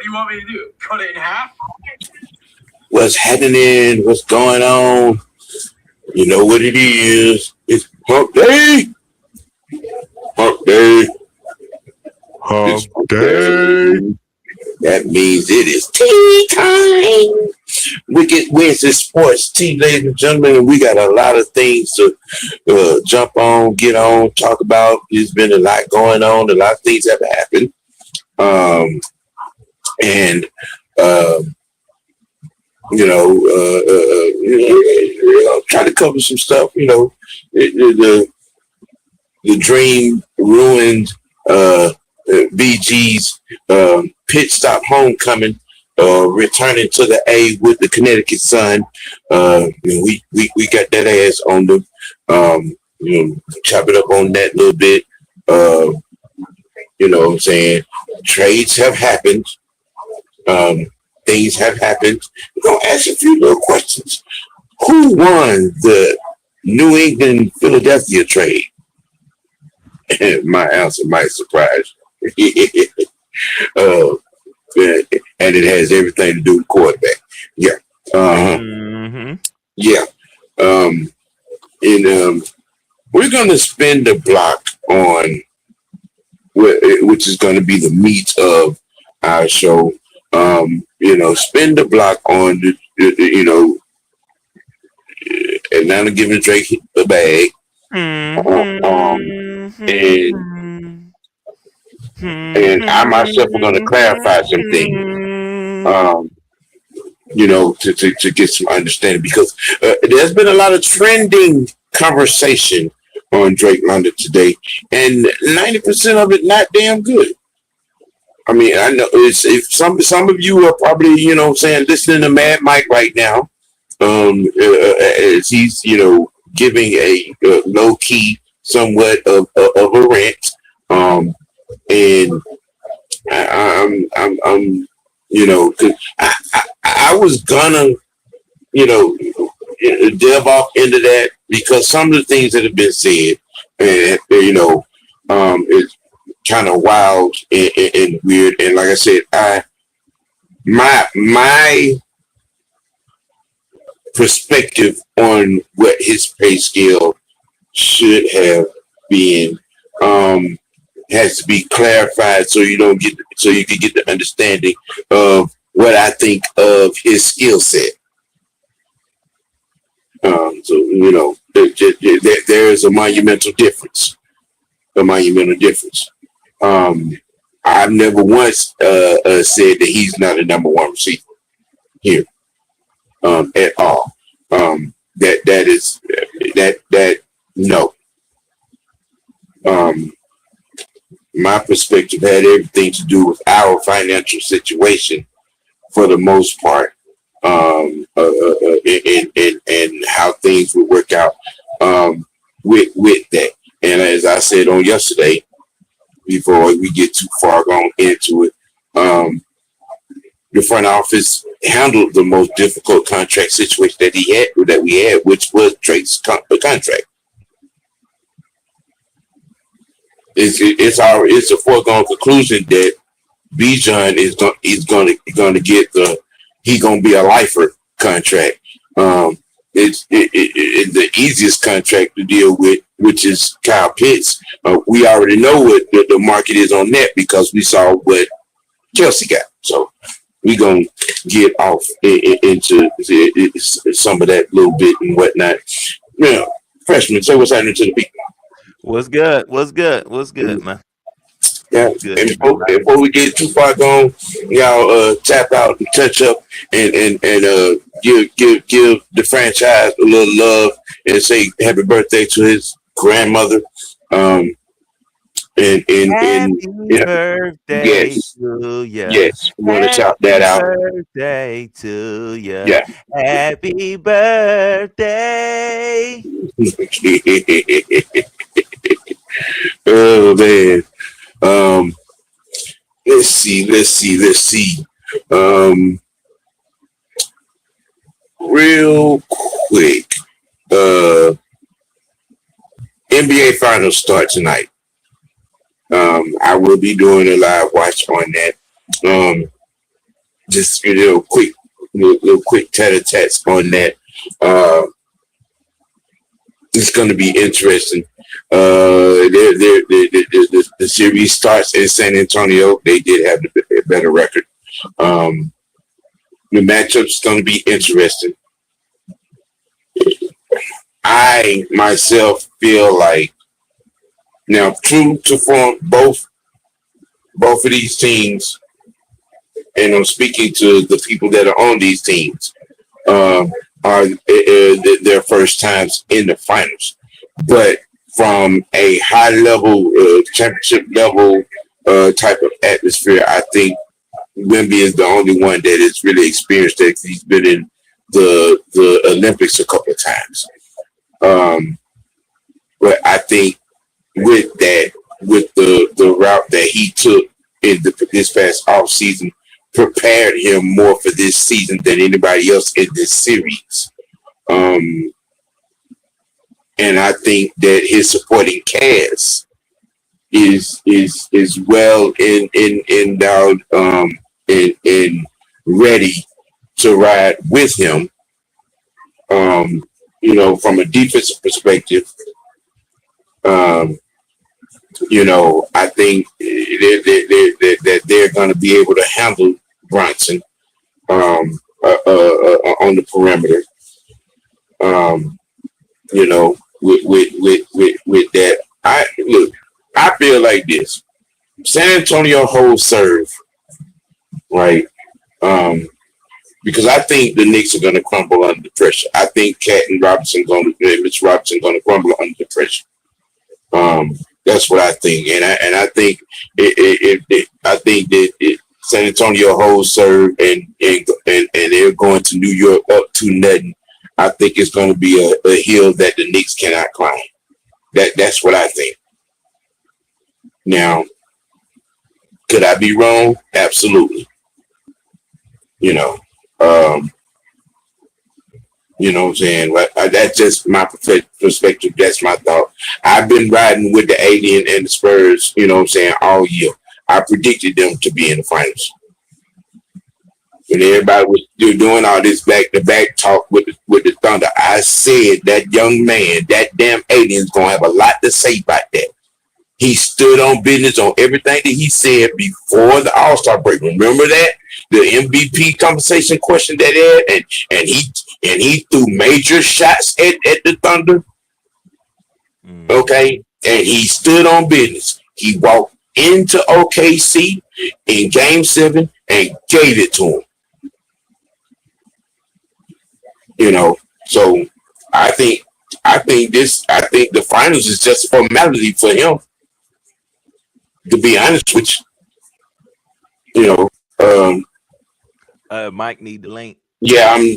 you want me to do? Cut it in half? What's happening? What's going on? You know what it is. It's hump day. Hump day. Hump day. That means it is tea time. Wicked Wednesday Sports Tea, ladies and gentlemen. And we got a lot of things to jump on, get on, talk about. There's been a lot going on. A lot of things have happened. And try to cover some stuff. The dream ruined BG's pit stop homecoming, returning to the A with the Connecticut Sun. We got that ass on them. Chop it up on that a little bit. You know what I'm saying? Trades have happened. Things have happened. We're going to ask a few little questions. Who won the New England Philadelphia trade? My answer might surprise you. And it has everything to do with quarterback. Yeah. Yeah. We're going to spin the block on, which is going to be the meat of our show. Spin the block on, Atlanta giving Drake the bag. And I myself are going to clarify some things, to get some understanding, because there's been a lot of trending conversation on Drake London today, and 90% of it not damn good. I mean, I know if some of you are probably, listening to Mad Mike right now, as he's, giving a low key, somewhat of a rant, and I'm, cause I was gonna, delve off into that, because some of the things that have been said, and it's kind of wild and weird. And like I said, my perspective on what his pay scale should have been has to be clarified, so you can get the understanding of what I think of his skill set. There is a monumental difference. I've never once said that he's not a number one receiver here at all. No. My perspective had everything to do with our financial situation for the most part, and how things would work out with that. And as I said on yesterday, before we get too far gone into it, the front office handled the most difficult contract situation that we had, which was Drake's contract. It's a foregone conclusion that Bijan is going to get he's going to be a lifer contract. It's the easiest contract to deal with, which is Kyle Pitts. We already know what the market is on that, because we saw what Kelsey got. So we're going to get off into some of that little bit and whatnot. Freshman, say what's happening to the people. What's good, man? Yeah, Good. and before we get too far gone, y'all tap out and touch up and give the franchise a little love and say happy birthday to his grandmother. Happy birthday to you. Yes, we want to shout that out. Happy birthday to you. Yeah. Happy birthday. Oh man. Let's see. Real quick. NBA Finals start tonight. I will be doing a live watch on that. just little quick tat-a-tats on that. It's going to be interesting. The series starts in San Antonio. They did have a better record. The matchup's going to be interesting. I myself feel like now, true to form, both of these teams, and I'm speaking to the people that are on these teams, are their first times in the finals. But from a high level, championship level type of atmosphere, I think Wemby is the only one that has really experienced that. He's been in the Olympics a couple of times. But I think with the route that he took in this past off season, prepared him more for this season than anybody else in this series. And I think that his supporting cast is well endowed and ready to ride with him. From a defensive perspective, I think that they're going to be able to handle Brunson on the perimeter. With that, I feel like this. San Antonio holds serve, right? Because I think the Knicks are going to crumble under pressure. I think Mitch Robinson going to crumble under pressure. That's what I think, and I think that San Antonio holds serve, and they're going to New York up to nothing. I think it's going to be a hill that the Knicks cannot climb. That's what I think. Now, could I be wrong? Absolutely. You know what I'm saying? That's just my perspective. That's my thought. I've been riding with the Alien and the Spurs, you know what I'm saying, all year. I predicted them to be in the finals. When everybody was doing all this back-to-back talk with the Thunder, I said that young man, that damn Alien's going to have a lot to say about that. He stood on business on everything that he said before the All-Star break. Remember that? The MVP conversation question that had, and he threw major shots at the Thunder. Okay? And he stood on business. He walked into OKC in Game 7 and gave it to him. So I think the finals is just a formality for him. To be honest with you, Mike need the link. Yeah, I'm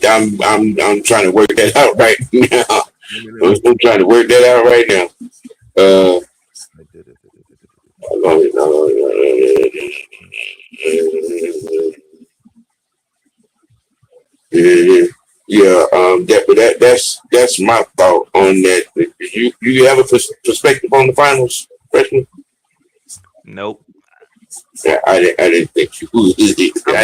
trying to work that out right now. I'm trying to work that out right now. That's my thought on that. You have a perspective on the finals, freshman? Nope. Yeah, I didn't think you would. I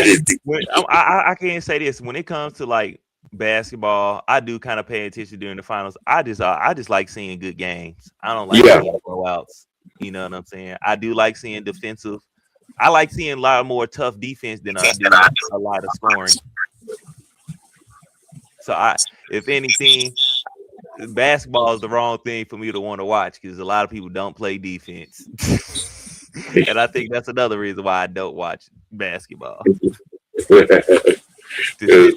didn't think. I can't say this. When it comes to like basketball, I do kind of pay attention during the finals. I just like seeing good games. I don't like seeing blowouts. You know what I'm saying? I do like seeing defensive. I like seeing a lot more tough defense than I do a lot of scoring. So if anything, basketball is the wrong thing for me to want to watch because a lot of people don't play defense. And I think that's another reason why I don't watch basketball. To sit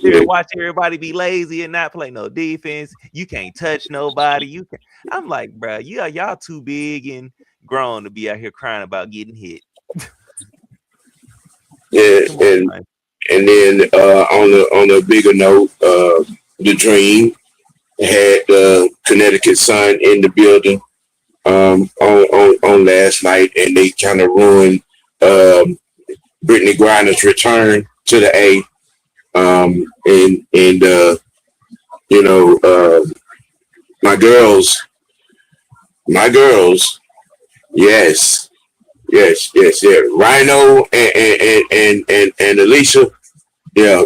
there and watch everybody be lazy and not play no defense. You can't touch nobody. I'm like, bro, y'all too big and grown to be out here crying about getting hit. Yeah, and then on a bigger note, the Dream had Connecticut Sun in the building on last night, and they kind of ruined Brittany Griner's return to the A. My girls, yes. Rhino and Alicia, Yeah,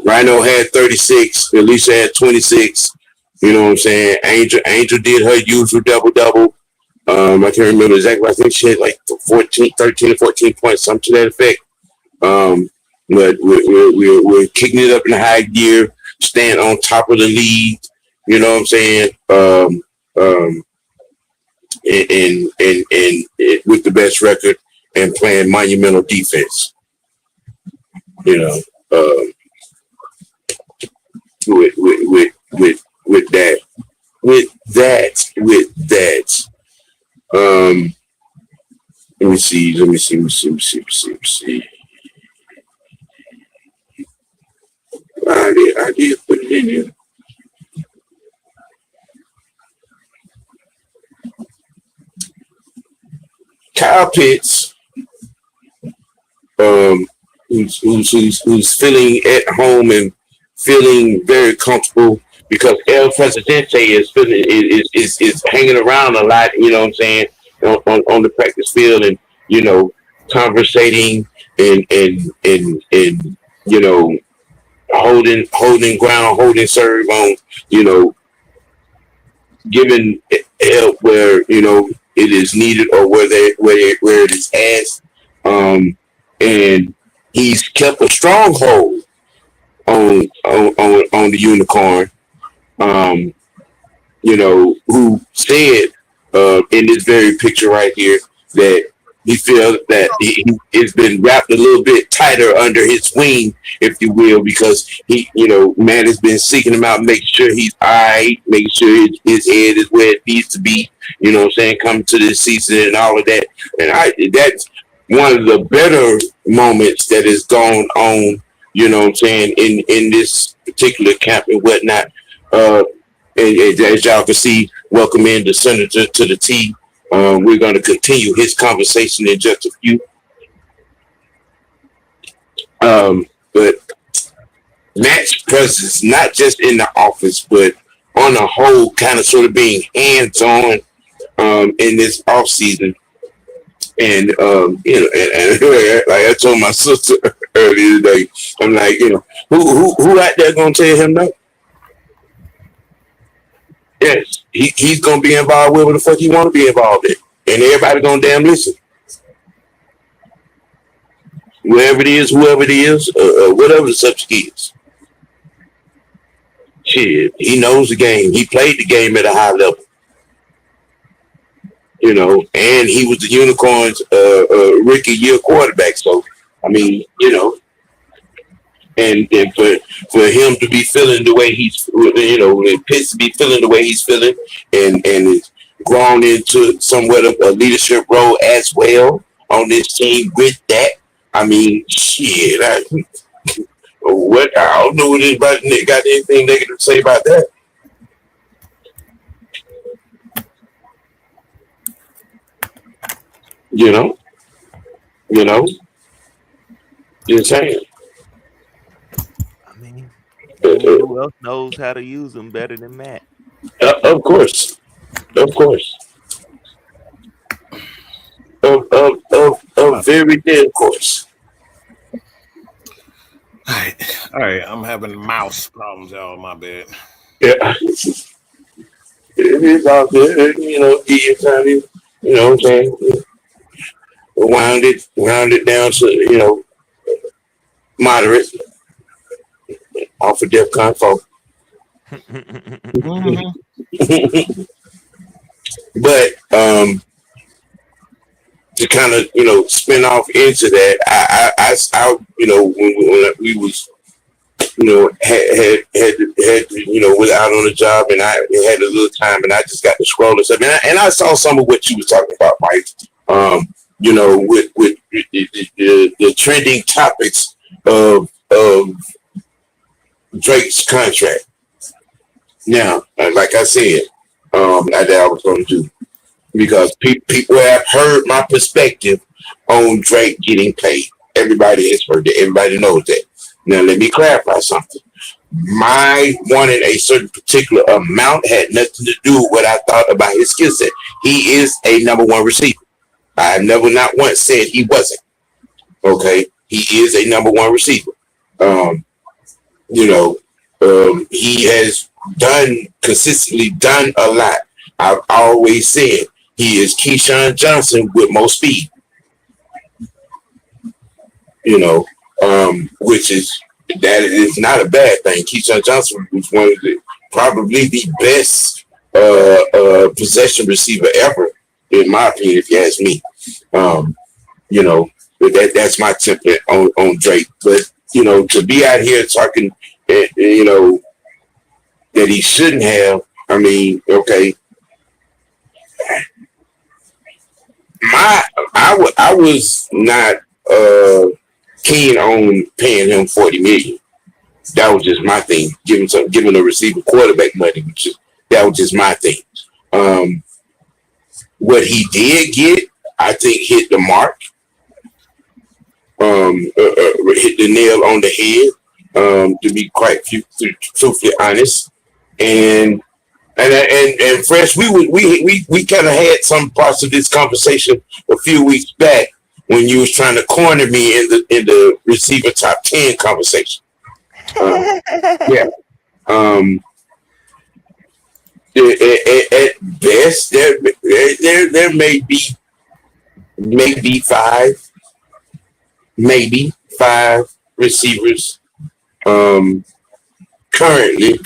Rhino had 36. Alicia had 26. You know what I'm saying? Angel did her usual double. I can't remember exactly. I think she had like 13 or 14 points, something to that effect. But we're kicking it up in high gear, staying on top of the league. You know what I'm saying? And with the best record and playing monumental defense. You know, with that. Let me see. I did put it in here. Kyle Pitts, who's feeling at home and feeling very comfortable because El Presidente is hanging around a lot. You know what I'm saying, on the practice field, and you know, conversating and you know, holding ground, holding serve on, you know, giving help where, you know, it is needed or where it is asked. And he's kept a stronghold on the unicorn. You know, who said in this very picture right here that he feels that he has been wrapped a little bit tighter under his wing, if you will, because he, you know, man has been seeking him out, making sure he's all right, making sure his head is where it needs to be, you know what I'm saying, coming to this season and all of that. And that's one of the better moments that has gone on, you know what I'm saying, in this particular camp and whatnot. And as y'all can see, welcome in the senator to the team. We're going to continue his conversation in just a few. But Matt's presence, not just in the office, but on the whole, kind of sort of being hands-on in this off season. And you know, and like I told my sister earlier today, I'm like, you know, who out there gonna tell him no? Yes, he's gonna be involved with what the fuck he want to be involved in, and everybody gonna damn listen. Whoever it is, whatever the subject is. Shit, he knows the game. He played the game at a high level. You know, and he was the Unicorns' rookie year quarterback. So, I mean, you know, and for him to be feeling the way he's, you know, Pitts to be feeling the way he's feeling, and is grown into somewhat of a leadership role as well on this team with that. I mean, shit, I don't know what anybody got anything negative to say about that. You know, just saying. I mean, who else knows how to use them better than Matt? Of course. Very dead, of course. All right. I'm having mouse problems, y'all. My bad. Yeah, it is all good. You know, give you time. You know what I'm saying? Wound it down to, you know, moderate off of DEFCON 4. But to kind of, you know, spin off into that, I you know, when we was, you know, had you know, was out on the job, and I had a little time, and I just got to scroll and stuff, and I saw some of what you was talking about, Mike. You know, with the trending topics of Drake's contract. Now, like I said, that I was going to do, because people have heard my perspective on Drake getting paid. Everybody has heard that. Everybody knows that. Now, let me clarify something. My wanting a certain particular amount had nothing to do with what I thought about his skill set. He is a number one receiver. I never not once said he wasn't. Okay, he is a number one receiver. You know, he has consistently done a lot. I've always said he is Keyshawn Johnson with more speed. You know, which is that is not a bad thing. Keyshawn Johnson was one of probably the best possession receiver ever, in my opinion, if you ask me. You know, that's my template on Drake. But you know, to be out here talking, you know, that he shouldn't have. I mean, okay. I was not keen on paying him $40 million. That was just my thing. Giving a receiver quarterback money, that was just my thing. What he did get, I think, hit the mark. Hit the nail on the head. To be quite truthfully honest, and Fresh, we kind of had some parts of this conversation a few weeks back when you was trying to corner me in the receiver top 10 conversation. Yeah. At best, there may be five receivers currently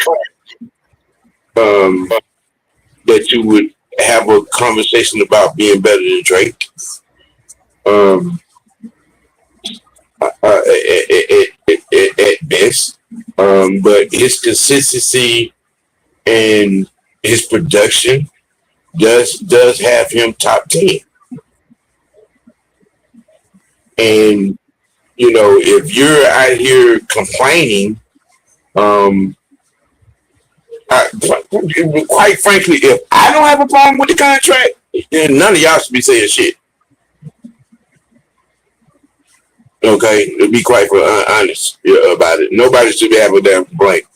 that you would have a conversation about being better than Drake. At best, but his consistency and his production does have him top 10. And you know, if you're out here complaining, quite frankly, if I don't have a problem with the contract, then none of y'all should be saying shit. Okay, to be quite honest about it, nobody should be having a damn complaint.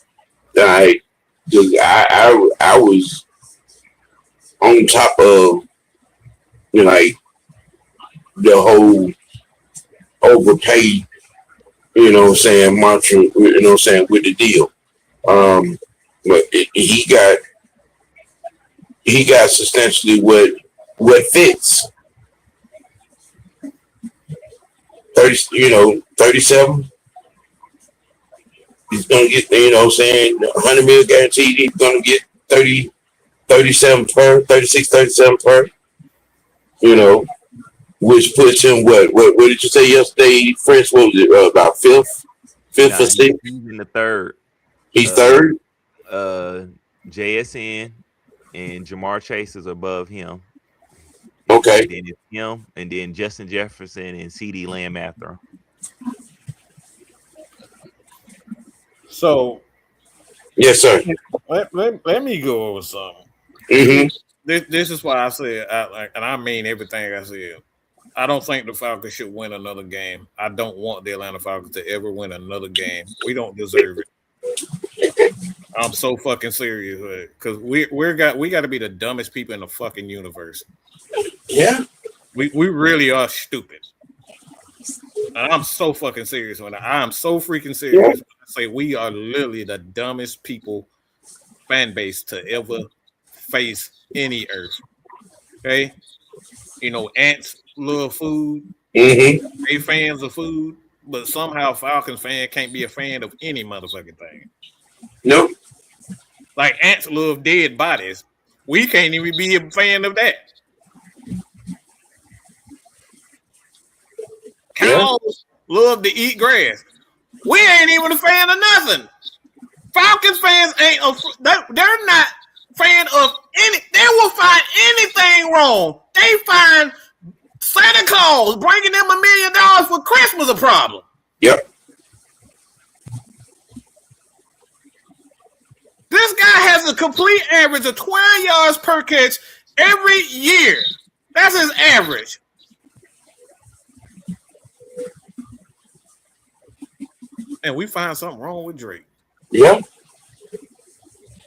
I was on top of, you know, like the whole overpaid, you know what I'm saying, mantra, you know what I'm saying, with the deal. But he got substantially what fits. 37. He's gonna get, you know what I'm saying, 100 mil guaranteed. He's gonna get 37 per, 36, 37 per. You know, which puts him what did you say yesterday, Fresh? What was it, about fifth or sixth? He's in the third. He's third. JSN and Jamar Chase is above him. Okay. And then it's him, and then Justin Jefferson and CD Lamb after him. So, yes, sir. Let me go over something. Mm-hmm. This is why I said, and I mean everything I said. I don't think the Falcons should win another game. I don't want the Atlanta Falcons to ever win another game. We don't deserve it. I'm so fucking serious with it, because we got to be the dumbest people in the fucking universe. Yeah, we really are stupid. And I'm so fucking serious when I'm so freaking serious. When I say we are literally the dumbest people fan base to ever face any earth. Okay, you know, ants love food. Mm-hmm. They fans of food, but somehow Falcons fan can't be a fan of any motherfucking thing. Nope. Like ants love dead bodies. We can't even be a fan of that. Cows love to eat grass. We ain't even a fan of nothing. Falcons fans they're not fan of any. They will find anything wrong. They find Santa Claus bringing them $1 million for Christmas a problem. Yep. This guy has a complete average of 12 yards per catch every year. That's his average. And we find something wrong with Drake. Yep.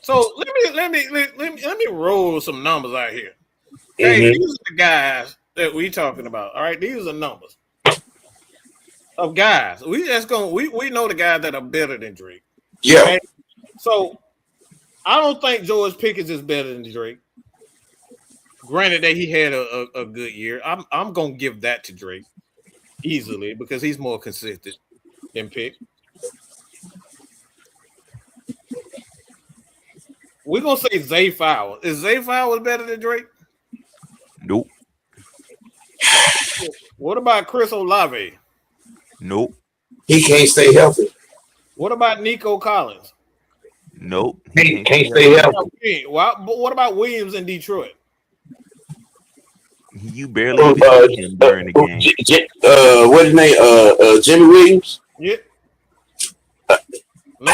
So let me roll some numbers out here. Hey, these are the guys that we talking about. All right, these are numbers. of guys. We know the guys that are better than Drake. Yeah. Okay? So I don't think George Pickens is better than Drake. Granted that he had a good year. I'm gonna give that to Drake easily because he's more consistent than Pick. We're gonna say Zay Flowers. Is Zay Flowers better than Drake? Nope. What about Chris Olave? Nope. He can't stay healthy. What about Nico Collins? Nope. He can't stay healthy. What about Williams in Detroit? You barely beat him during the game. What's his name? Jimmy Williams. Yeah. No.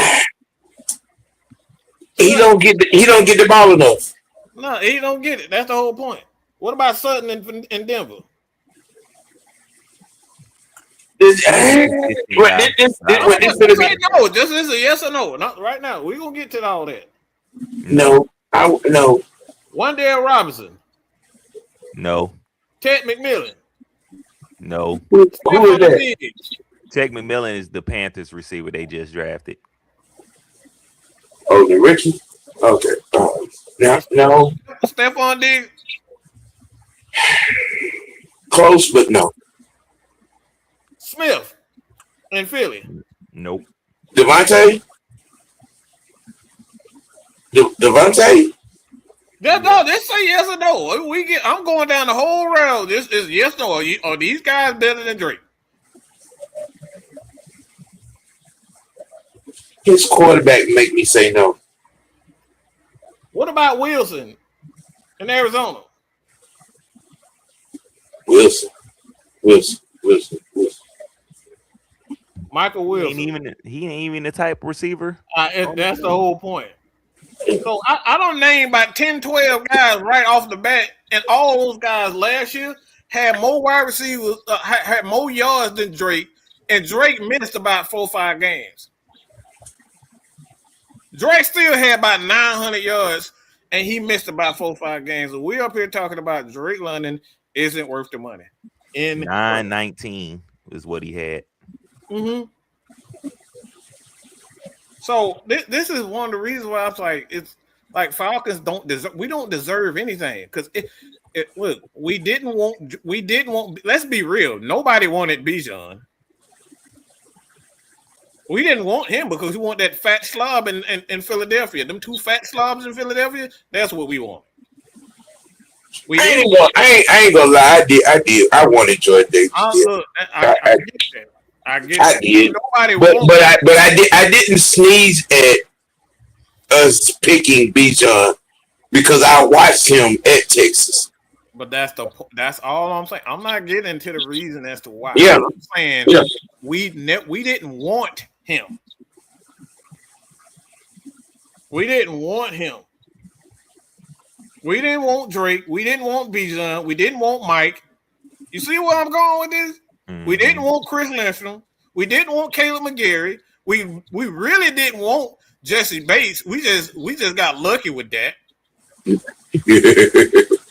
He don't get the ball enough. No, he don't get it. That's the whole point. What about Sutton in Denver? No, This is a yes or no. Not right now. We're gonna get to all that. No. Wandale Robinson. No. Ted McMillan. No. Who is that? Ted McMillan is the Panthers receiver they just drafted. Oh, the Richie? Okay. No. Stephon Diggs. Close, but no. Smith in Philly. Nope. Devontae? Devontae? No, just say yes or no. I'm going down the whole round. This is yes or no. Are these guys better than Drake? His quarterback make me say no. What about Wilson in Arizona? Wilson. Michael Wilson. He ain't even the type of receiver. That's the whole point. So I don't name about 10, 12 guys right off the bat, and all those guys last year had more wide receivers, had more yards than Drake, and Drake missed about 4 or 5 games. Drake still had about 900 yards, and he missed about 4 or 5 games. So we're up here talking about Drake London isn't worth the money. In 919 is what he had. Mm-hmm. So this is one of the reasons why I was like, it's like Falcons don't deserve anything because look, we didn't want. Let's be real. Nobody wanted Bijan. We didn't want him because we want that fat slob in Philadelphia. Them 2 fat slobs in Philadelphia. That's what we want. I ain't gonna lie. I did. I wanted Jordan Davis. I get that. I did. Nobody but I didn't sneeze at us picking Bijan because I watched him at Texas. But that's all I'm saying. I'm not getting into the reason as to why. Yeah. I'm saying we didn't want him. We didn't want him. We didn't want Drake. We didn't want Bijan. We didn't want Mike. You see where I'm going with this? Mm-hmm. We didn't want Chris Lindstrom. We didn't want Caleb McGarry. We really didn't want Jesse Bates. We just got lucky with that. We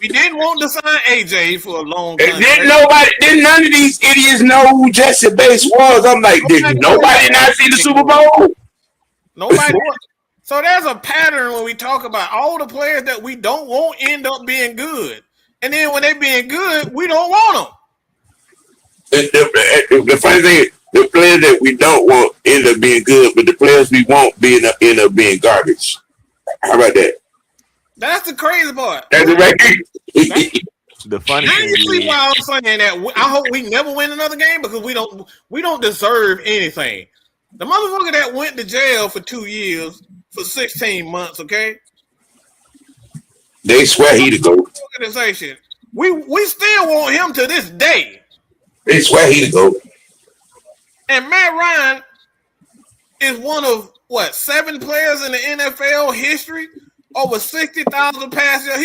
didn't want to sign AJ for a long time. Didn't none of these idiots know who Jesse Bates was? I'm like, did nobody not see the Super Bowl? Nobody was. So there's a pattern when we talk about all the players that we don't want end up being good. And then when they being good, we don't want them. The funny thing is, the players that we don't want end up being good, but the players we want end up being garbage. How about that? That's the crazy part. That's the right. The funny thing you see why I'm saying that I hope we never win another game because we don't deserve anything. The motherfucker that went to jail for 2 years for 16 months, okay? They swear he to go. Organization. We still want him to this day. They swear he to go. And Matt Ryan is one of 7 players in the NFL history over 60,000 passes.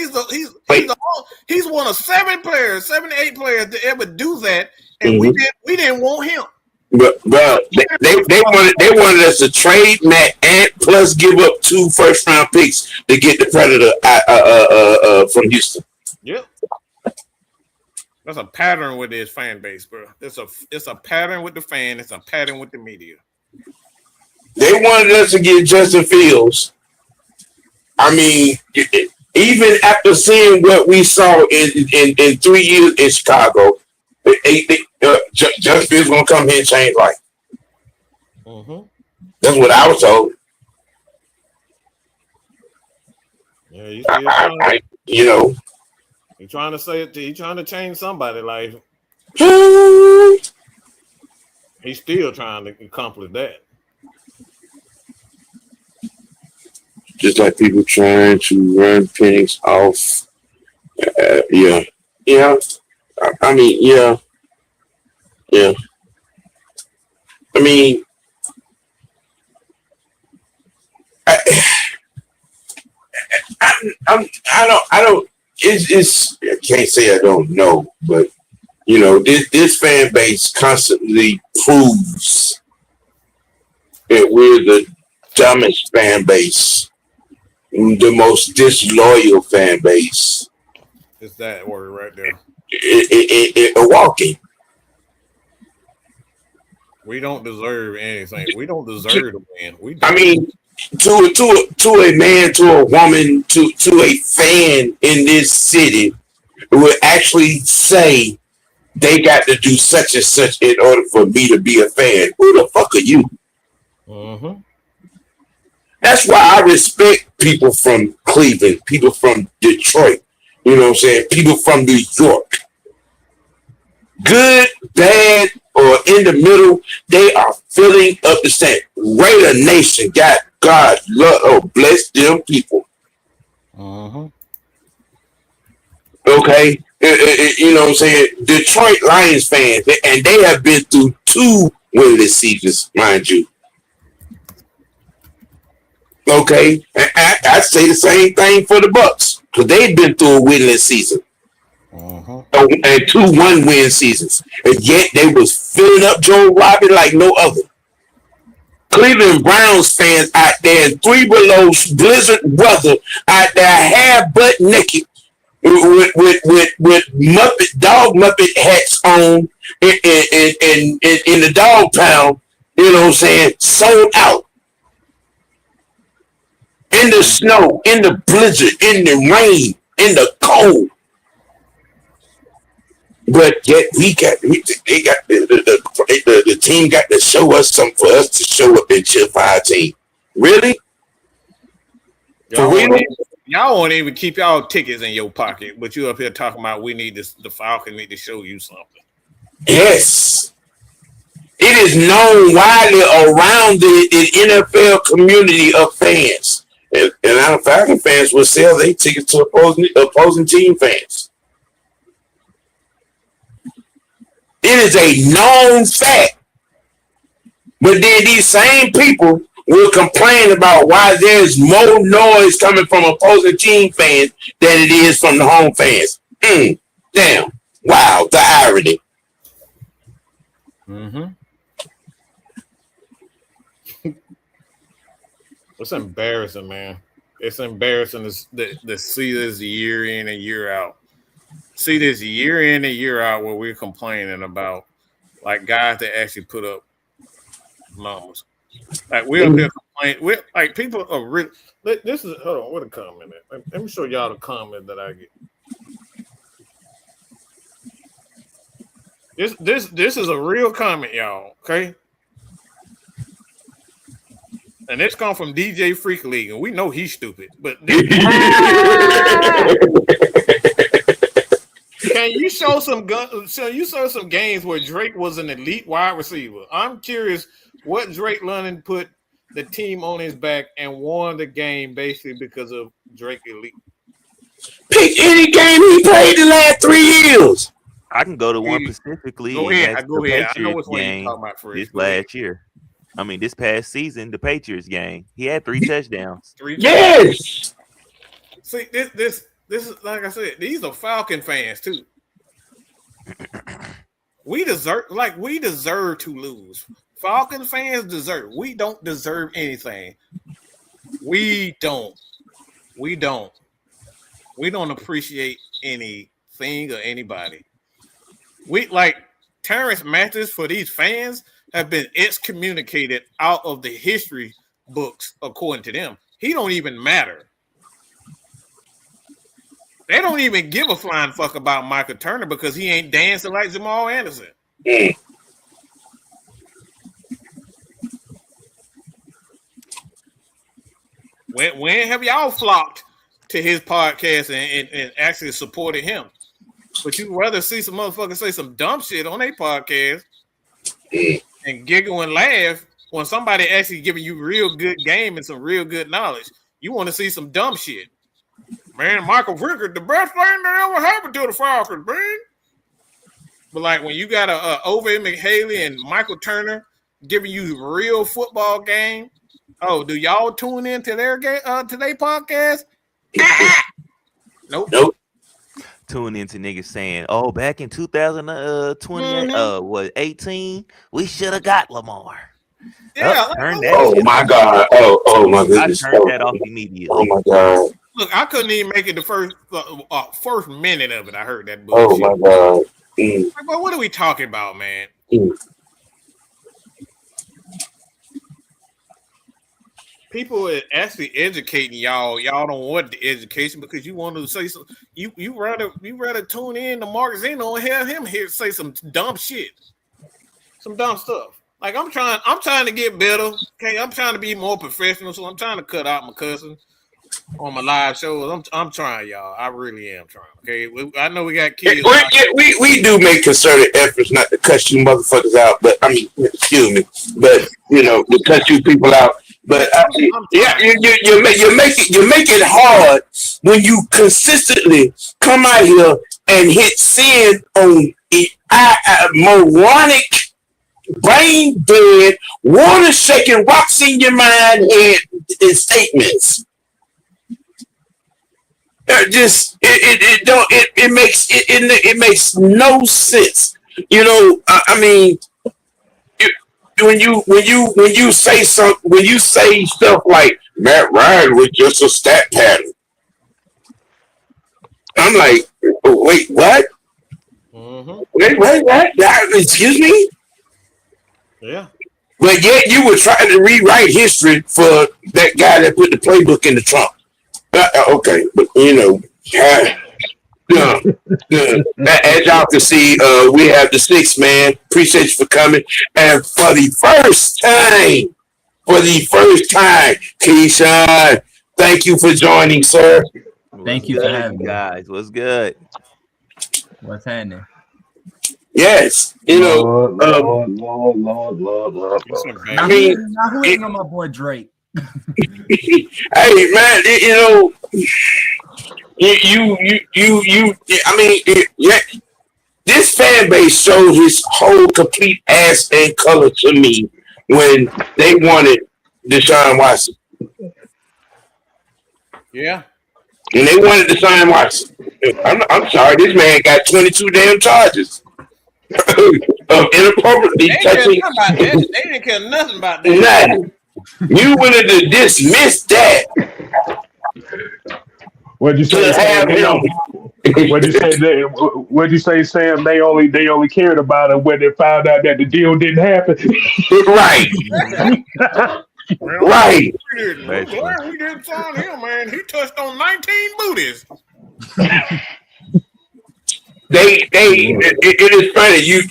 He's one of 7 to 8 players to ever do that, and we didn't want him. But they wanted us to trade Matt and plus give up 2 first-round picks to get the Predator from Houston. Yep. That's a pattern with this fan base, bro. It's a pattern with the fan. It's a pattern with the media. They wanted us to get Justin Fields. I mean, even after seeing what we saw in 3 years in Chicago, Justin Fields gonna come here and change life. Mm-hmm. That's what I was told. Yeah, you still you know. He's trying to say it. He's trying to change somebody's life. He's still trying to accomplish that. Just like people trying to run pennies off. Yeah. I mean, yeah. I mean, I don't. It's. I can't say I don't know, but this fan base constantly proves that we're the dumbest fan base. The most disloyal fan base. It's that word right there. Walking. We don't deserve anything. We don't deserve to win. I mean, to a man, to a woman, to a fan in this city who would actually say they got to do such and such in order for me to be a fan. Who the fuck are you? Mm-hmm. That's why I respect people from Cleveland, people from Detroit, you know what I'm saying? People from New York. Good, bad, or in the middle, they are filling up the stand. Raider Nation, God love, bless them people. Mm-hmm. Okay? You know what I'm saying? Detroit Lions fans, and they have been through 2 winless seasons, mind you. Okay, I say the same thing for the Bucks because they've been through a winless season and 2 1-win seasons, and yet they was filling up Joe Robbie like no other. Cleveland Browns fans out there in 3 below blizzard weather out there half butt naked with Muppet hats on in the dog pound. You know what I'm saying? Sold out. In the snow, in the blizzard, in the rain, in the cold. But yet they got the team got to show us something for us to show up and cheer for our team. Really? Y'all won't even keep y'all tickets in your pocket, but you up here talking about the Falcons need to show you something. Yes. It is known widely around the NFL community of fans. And our Falcon fans will sell their tickets to opposing team fans. It is a known fact. But then these same people will complain about why there's more noise coming from opposing team fans than it is from the home fans. Damn. Wow, the irony. Mm-hmm. It's embarrassing, man. It's embarrassing to see this year in and year out. See this year in and year out where we're complaining about like guys that actually put up numbers. Like we're up here complaining. We're like people are really. This is hold on. What a comment? Let me show y'all the comment that I get. This is a real comment, y'all. Okay. And it's come from DJ Freak League, and we know he's stupid. But can you show some games where Drake was an elite wide receiver? I'm curious what Drake London put the team on his back and won the game basically because of Drake elite. Pick any game he played the last 3 years. I can go to one specifically. Go ahead. I know which one you're talking about for this last year. I mean, this past season, the Patriots game, he had 3 touchdowns. Yes. See, this is like I said, these are Falcon fans too. We deserve to lose. Falcon fans deserve. We don't deserve anything. We don't appreciate anything or anybody. We like Terrence Matthews for these fans have been excommunicated out of the history books according to them. He don't even matter. They don't even give a flying fuck about Michael Turner because he ain't dancing like Jamal Anderson. When have y'all flocked to his podcast and actually supported him? But you'd rather see some motherfuckers say some dumb shit on their podcast and giggle and laugh when somebody actually giving you real good game and some real good knowledge. You want to see some dumb shit. Man, Michael Vick, the best thing that ever happened to the Falcons, man. But like when you got a Ove McHaley and Michael Turner giving you real football game, oh, do y'all tune in to their game to their podcast? Nope. Tune into niggas saying, "Oh, back in 2020, 18, we should have got Lamar." Yeah, turn that. Oh my god! Oh my goodness! I turned that off immediately. Oh my god! Look, I couldn't even make it the first minute of it. I heard that bullshit. Oh my god! Like, but what are we talking about, man? People are actually educating y'all. Y'all don't want the education because you want to say so. You rather tune in to Mark Zeno and have him here say some dumb shit, some dumb stuff. Like I'm trying to get better. Okay, I'm trying to be more professional. So I'm trying to cut out my cussing on my live shows. I'm trying, y'all. I really am trying. Okay, I know we got kids. We do make concerted efforts not to cuss you motherfuckers out, but I mean, excuse me, but you know, to cut you people out. But yeah, you make it hard when you consistently come out here and hit sin on moronic, brain dead, water shaking, rocks in your mind head statements. It makes no sense. You know, I mean. When you say stuff like Matt Ryan was just a stat pattern, I'm like, wait, what? Mm-hmm. Wait, what? Excuse me? Yeah. But yet you were trying to rewrite history for that guy that put the playbook in the trunk. Okay, but you know, as y'all can see, we have the sixth man. Appreciate you for coming. And for the first time, Keyshawn, thank you for joining, sir. Thank you for having me, guys. What's good? What's happening? Yes, you know. Lord. I mean, who ain't on my boy Drake? Hey, man, you know. I mean, this fan base showed his whole complete ass and color to me when they wanted Deshaun Watson. Yeah. And they wanted Deshaun Watson. I'm sorry, this man got 22 damn charges of inappropriately touching. They didn't care nothing about that. Nothing. You wanted to dismiss that. What'd you say? What'd you say, Sam? They only cared about it when they found out that the deal didn't happen. Right. Right. We didn't sign him, man. He touched on 19 booties. It is funny. You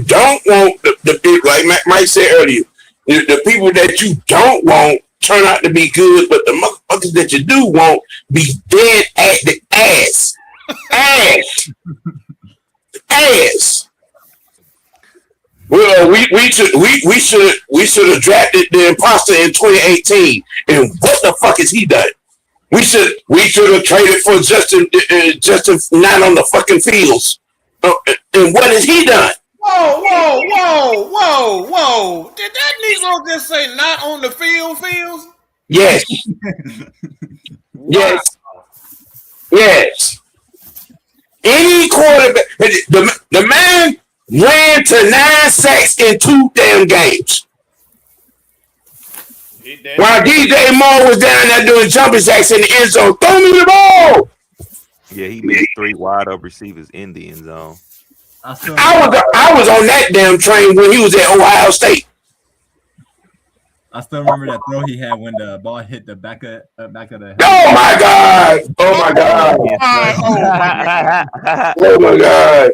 don't want the people, like Mike said earlier, the people that you don't want turn out to be good, but the motherfuckers that you do want be dead at the ass. Well, we should have drafted the imposter in 2018, and what the fuck has he done? We should have traded for Justin not on the fucking fields, and what has he done? Whoa. Did that Negro just say not on the fields? Yes. Wow. Yes. Any quarterback, the man ran to 9 sacks in 2 damn games. While DJ Moore was down there doing jumping jacks in the end zone. Throw me the ball. Yeah, he made 3 wide up receivers in the end zone. I was on that damn train when he was at Ohio State. I still remember that throw he had when the ball hit the back of the head. Oh my God! Oh my God! Oh my God!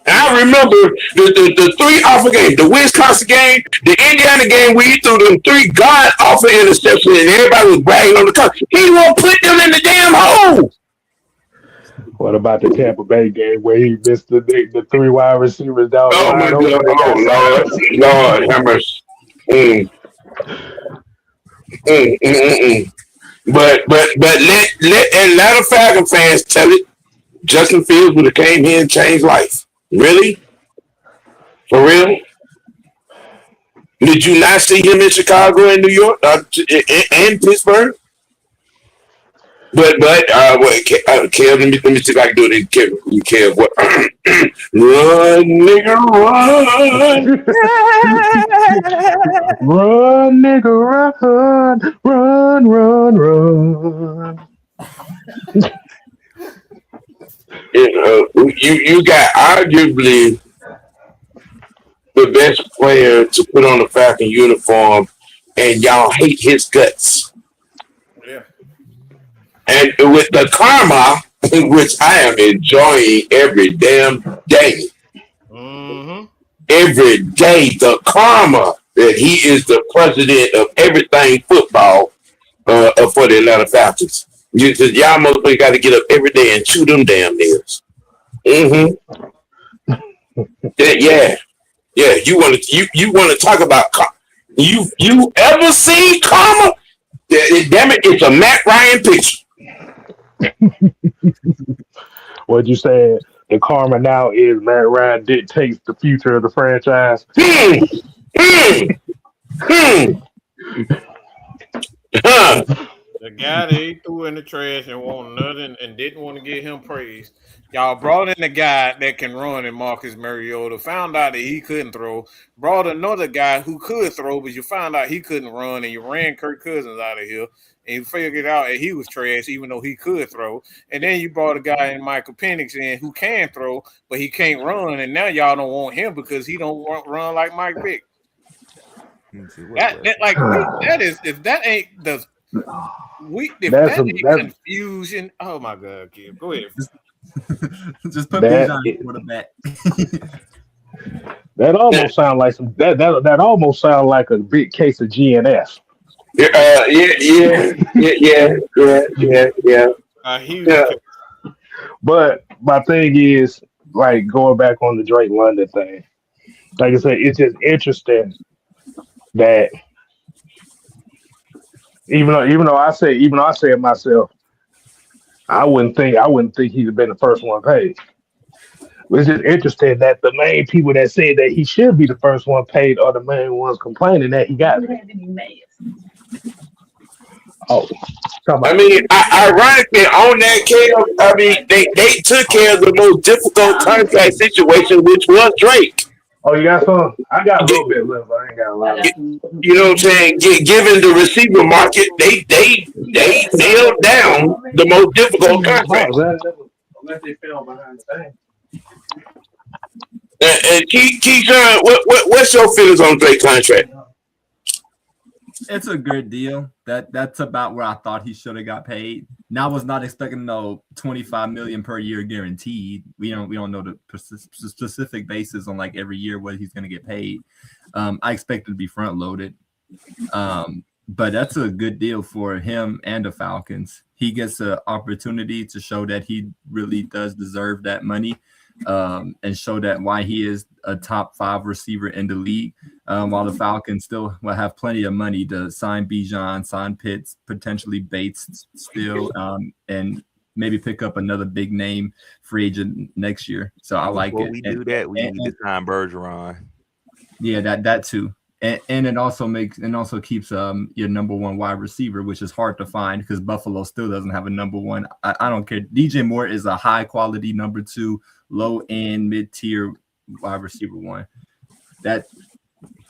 And I remember the three awful games, the Wisconsin game, the Indiana game, where he threw them three god awful interceptions and everybody was bragging on the cover. He won't put them in the damn hole. What about the Tampa Bay game where he missed the three wide receivers down? Oh my God! Oh Lord, have mercy. But let Atlanta Falcon fans tell it. Justin Fields would have came here and changed life. Really? For real? Did you not see him in Chicago and New York and Pittsburgh? But Kev, let me see if I can do it. Kev, what? Run, nigga, run! Run, nigga, run! You got arguably the best player to put on the Falcon uniform, and y'all hate his guts. Yeah. And with the karma, which I am enjoying every damn day. Mm-hmm. Every day, the karma that he is the president of everything football for the Atlanta Falcons. Y'all motherfuckers got to get up every day and chew them damn nails. Mm-hmm. Yeah. You want to talk about you ever seen karma? Damn it, it's a Matt Ryan picture. What you said? The karma now is Matt Ryan dictates the future of the franchise. The guy that he threw in the trash and wanted nothing and didn't want to give him praise. Y'all brought in a guy that can run in Marcus Mariota, found out that he couldn't throw, brought another guy who could throw, but you found out he couldn't run, and you ran Kirk Cousins out of here, and you figured out that he was trash even though he could throw. And then you brought a guy in Michael Penix in who can throw, but he can't run, and now y'all don't want him because he don't run like Mike Vick. That is if that ain't the confusion. Oh my God, kid, go ahead. Just put these on for the back. That almost sounds like some that almost sounds like a big case of GNS. Yeah. But my thing is, like, going back on the Drake London thing, like I said, it's just interesting that even though I say it myself, I wouldn't think he'd have been the first one paid. It's just interesting that the main people that said that he should be the first one paid are the main ones complaining that he got it. Oh, I mean, ironically, on that Kev, I mean, they took care of the most difficult contract situation, which was Drake. Oh, you got some? I got a little bit left. I ain't got a lot. You know what I'm saying? Given the receiver market, they nailed down the most difficult contract. Unless they fell behind the thing. And Keyshawn, what's your feelings on Drake contract? It's a good deal. That's about where I thought he should have got paid. Now I was not expecting no $25 million per year guaranteed. We don't know the specific basis on like every year what he's going to get paid. I expected to be front loaded. But that's a good deal for him and the Falcons. He gets an opportunity to show that he really does deserve that money. And show that why he is a top 5 receiver in the league, while the Falcons still will have plenty of money to sign Bijan, sign Pitts, potentially Bates still, and maybe pick up another big name free agent next year. So I like it. We do that. We need to sign Bergeron. Yeah, that too. And it also keeps your number 1 wide receiver, which is hard to find because Buffalo still doesn't have a number 1. I don't care. DJ Moore is a high quality number 2, low end, mid tier wide receiver 1.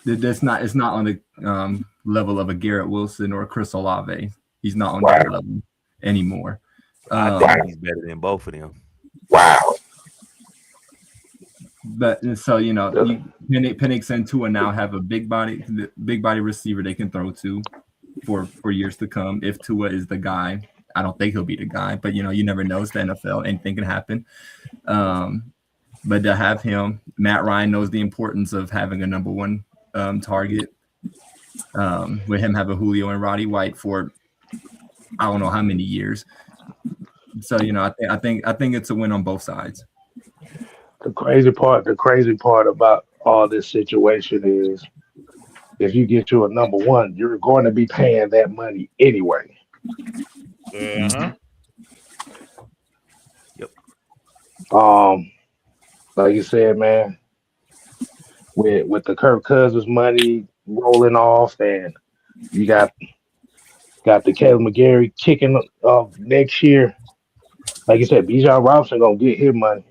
It's not on the level of a Garrett Wilson or a Chris Olave. He's not on that level anymore. I think he's better than both of them. Wow. But so Penix and Tua now have a big body receiver they can throw to for years to come. If Tua is the guy, I don't think he'll be the guy, but you never know. It's the NFL, anything can happen. But to have him, Matt Ryan knows the importance of having a number one target. With him having Julio and Roddy White for I don't know how many years. So I think it's a win on both sides. The crazy part about all this situation is if you get to a number one, you're going to be paying that money anyway. Uh-huh. Yep. Like you said, man, with the Kirk Cousins money rolling off, and you got the Caleb McGarry kicking off next year. Like you said, Bijan Robinson gonna get his money.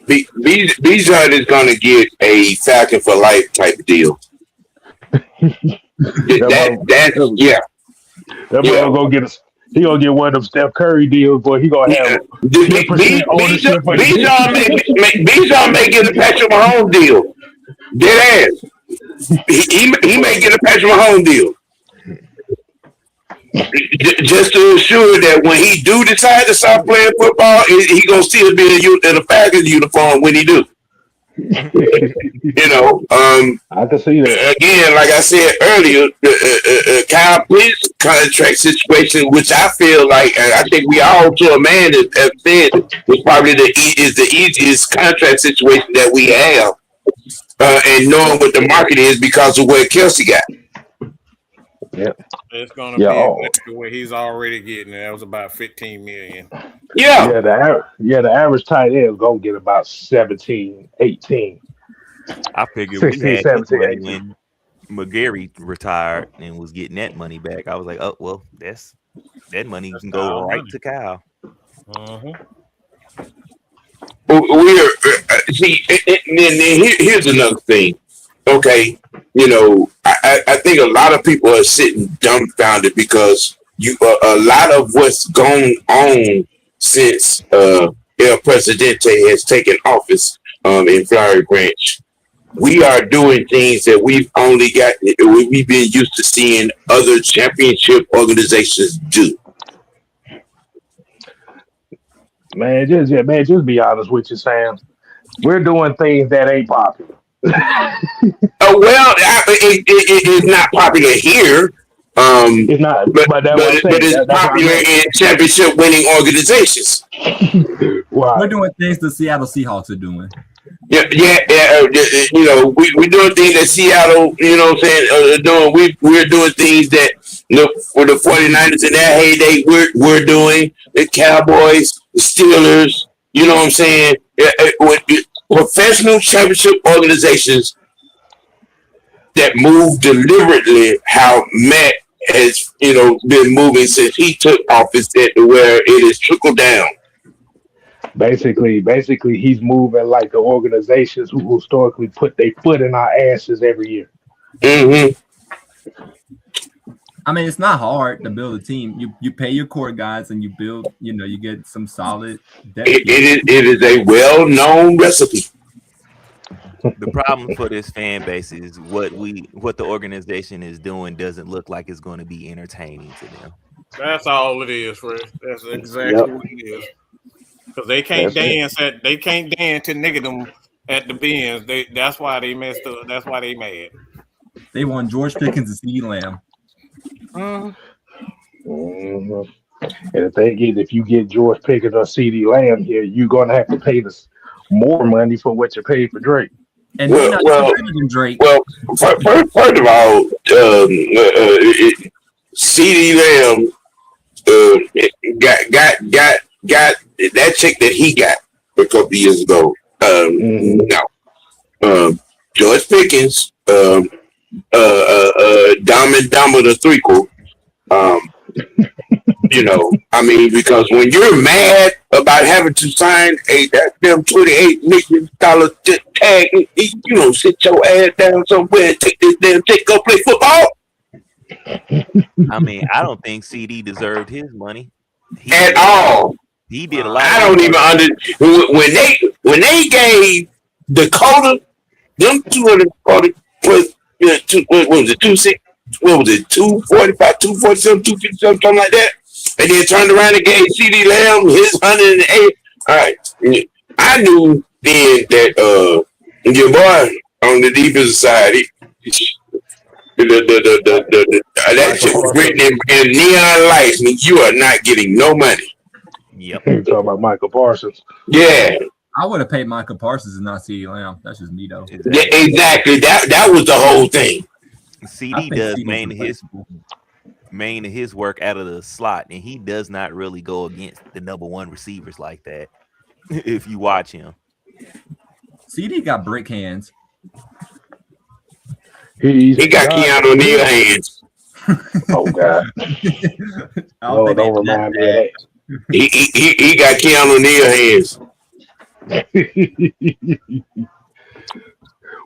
Bijan is gonna get a Falcon for life type deal. That boy gonna get he gonna get one of them Steph Curry deals, boy. He gonna have ownership. Bijan may get a Patrick Mahomes deal. Dead ass. He may get a Patrick Mahomes deal. Just to ensure that when he do decide to stop playing football, he gonna still be in a Falcons uniform when he do. I can see that. Again, like I said earlier, Kyle Pitts contract situation, which I feel like, and I think we all to a man have said was probably the easiest contract situation that we have, and knowing what the market is because of what Kelsey got. Yep. It's gonna be exactly what he's already getting. That was about $15 million. Yeah. The average tight end is gonna get about 17, 18. I figured 16, we had 17, money 18. when McGarry retired and was getting that money back. I was like, oh well, that money can go right to Kyle. Uh-huh. Here's another thing. Okay, I think a lot of people are sitting dumbfounded because a lot of what's gone on since El Presidente has taken office in Flowery Branch. We are doing things that we've been used to seeing other championship organizations do. Man, just be honest with you, Sam. We're doing things that ain't popular. It's not popular here. It's not, but it's popular in championship winning organizations. Wow. We're doing things the Seattle Seahawks are doing. We're doing things that Seattle, are doing. We're doing things that for the 49ers in their heyday, we're doing. The Cowboys, the Steelers, you know what I'm saying? Professional championship organizations that move deliberately how Matt has, been moving since he took office, where it is trickled down. Basically, he's moving like the organizations who historically put their foot in our asses every year. Mm-hmm. I mean, it's not hard to build a team. You pay your core guys and you build, you get some solid depth. It is a well-known recipe. The problem for this fan base is what the organization is doing doesn't look like it's going to be entertaining to them. That's all it is, Fred. That's exactly what it is. Because they can't dance to nigga them at the bins. That's why they messed up. That's why they mad. They want George Pickens and CeeDee Lamb. Mm-hmm. And the thing is, if you get George Pickens or CeeDee Lamb here, you're gonna have to pay this more money for what you paid for Drake. And they're not better than Drake. Well, first of all, CeeDee Lamb got that check that he got a couple of years ago. George Pickens, Dumb and Dumber the threequel. Because when you're mad about having to sign that damn $28 million tag, sit your ass down somewhere and take this damn check, go play football. I mean, I don't think CD deserved his money At all. He did a lot. I don't even when they gave Dakota them 240 what was it 26? What was it 245, 247, 250, something like that? And then turned around and gave CD Lamb his 108. All right, I knew then that your boy on the defensive side, that shit was written in neon lights. And you are not getting no money. Yep. You're talking about Michael Parsons. Yeah. I would have paid Michael Parsons and not CeeDee Lamb. That's just me though. Exactly. Yeah, exactly. That was the whole thing. CD does main of his work out of the slot, and he does not really go against the number one receivers like that. If you watch him, CD got brick hands. He got Keanu O'Neal hands. Oh God! Oh, don't remind me of that. He got Keanu O'Neal hands.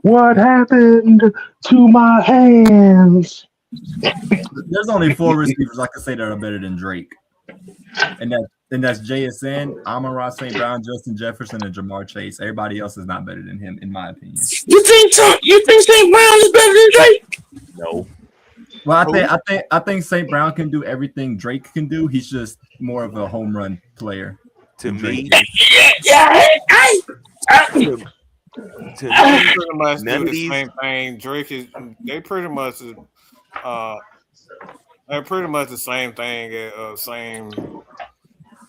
What happened to my hands? There's only 4 receivers I can say that are better than Drake, and that's JSN, Amon-Ra St. Brown, Justin Jefferson, and Jamar Chase. Everybody else is not better than him, in my opinion. You think St. Brown is better than Drake? no. Well, I think St. Brown can do everything Drake can do. He's just more of a home run player. To me, They pretty much do the same thing. Drake is. They pretty much is. They're pretty much the same thing.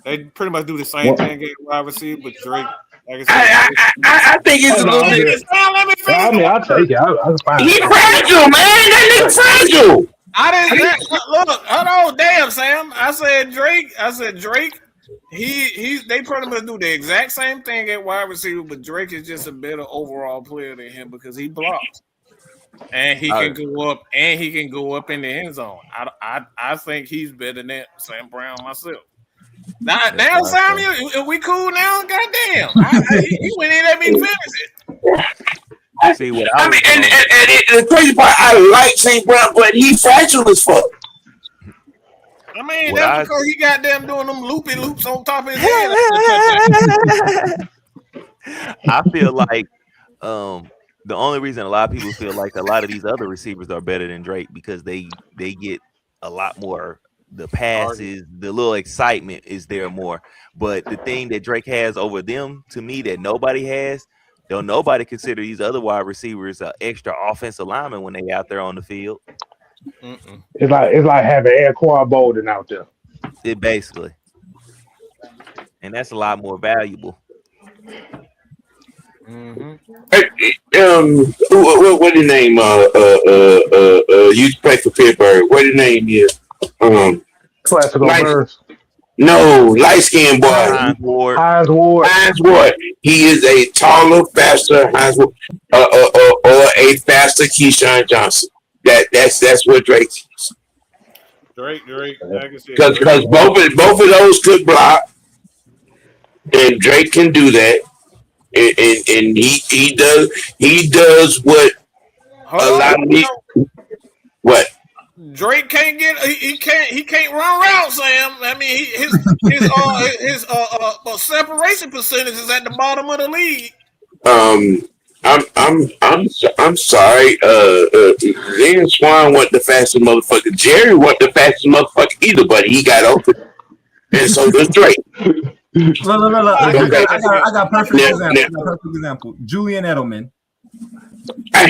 They pretty much do the same thing at wide receiver, but Drake. Like I think it's a little bit. I mean, I'll take it. I'll find He's it. fragile, man. That nigga fragile. I didn't look. Hold on, damn, Sam. I said Drake. They pretty much do the exact same thing at wide receiver, but Drake is just a better overall player than him because he blocks and he can go up in the end zone. I think he's better than Sam Brown myself. Now Sam, we cool now? Goddamn, he went in let me finish it. See what I mean, and the crazy part, I like St. Brown, but he fragile as fuck. I mean, that's because he got them doing them loopy loops on top of his head. I feel like the only reason a lot of people feel like a lot of these other receivers are better than Drake because they get a lot more. The passes, the little excitement is there more. But the thing that Drake has over them, to me, that nobody has, don't nobody consider these other wide receivers extra offensive linemen when they out there on the field. Mm-mm. It's like having Anquan Bolden out there. It basically, and that's a lot more valuable. Mm-hmm. What the name? Used to play for Pittsburgh. What the name is? Classical Birds. No, light skinned boy. Hines Ward. Hines Ward. He is a taller, faster Hines Ward, or a faster Keyshawn Johnson. That's what Drake is. Drake. Because both of those could block, and Drake can do that, and he does what a lot of these. What? Drake can't get he can't run routes, Sam. I mean his separation percentage is at the bottom of the league. I'm sorry. Lynn Swan wasn't the fastest motherfucker. Jerry wasn't the fastest motherfucker either, but he got open, and so does Drake. Look. I got perfect example. Julian Edelman.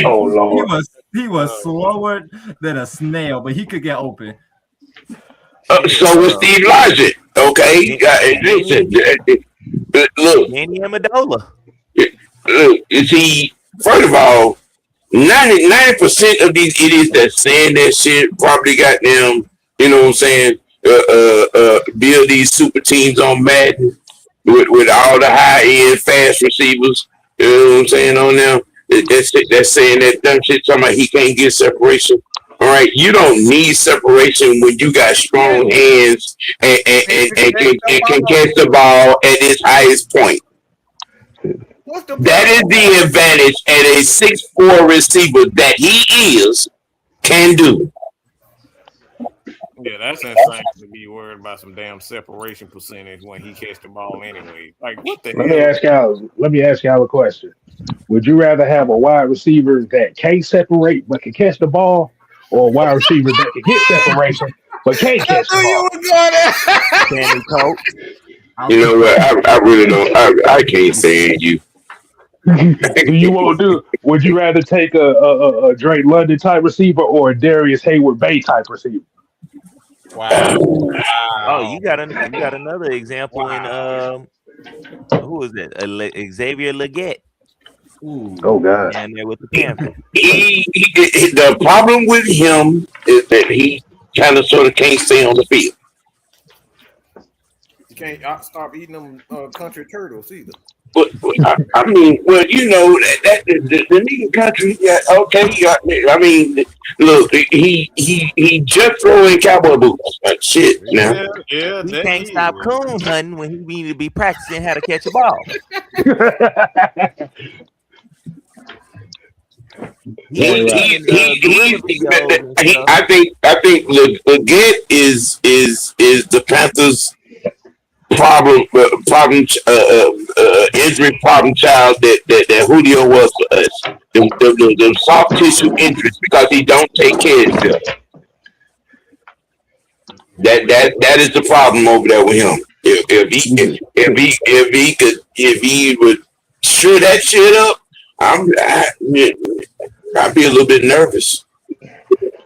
Oh Lord. He was slower than a snail, but he could get open. So was Steve Logic. Okay, listen. Look, Danny Amendola. Look, you see, first of all, 99% of these idiots that saying that shit probably got them. You know what I'm saying? Build these super teams on Madden with all the high end fast receivers. You know what I'm saying on them. That's saying that dumb shit talking about he can't get separation. All right, you don't need separation when you got strong hands and can catch the ball at its highest point. That is the advantage at a 6'4" receiver that he can do. Yeah, that's insane to me. you worried about some damn separation percentage when he catch the ball anyway. Like what the Let hell? me ask y'all a question. Would you rather have a wide receiver that can't separate but can catch the ball, or a wide receiver that can get separation but can't I catch the knew you ball? were going there. Sammy Colt. You know what? I really don't. I can't stand you. Would you rather take a Drake London type receiver or a Darius Hayward Bay type receiver? Wow. Oh, you got another example in who is that? Xavier Leggett. Ooh. Oh God. And there with the Panthers. The problem with him is that he kind of sort of can't stay on the field. You can't stop eating them country turtles either. But I mean, well, you know that the nigga country. Yeah, okay. I mean, look, he just throwing cowboy boots. Like shit now. Yeah. He can't stop coon hunting when he need to be practicing how to catch a ball. I think Leggett is the Panthers' injury problem child that Julio was for us. The soft tissue injuries because he don't take care of himself. That is the problem over there with him. If he would sure that shit up, I'd be a little bit nervous.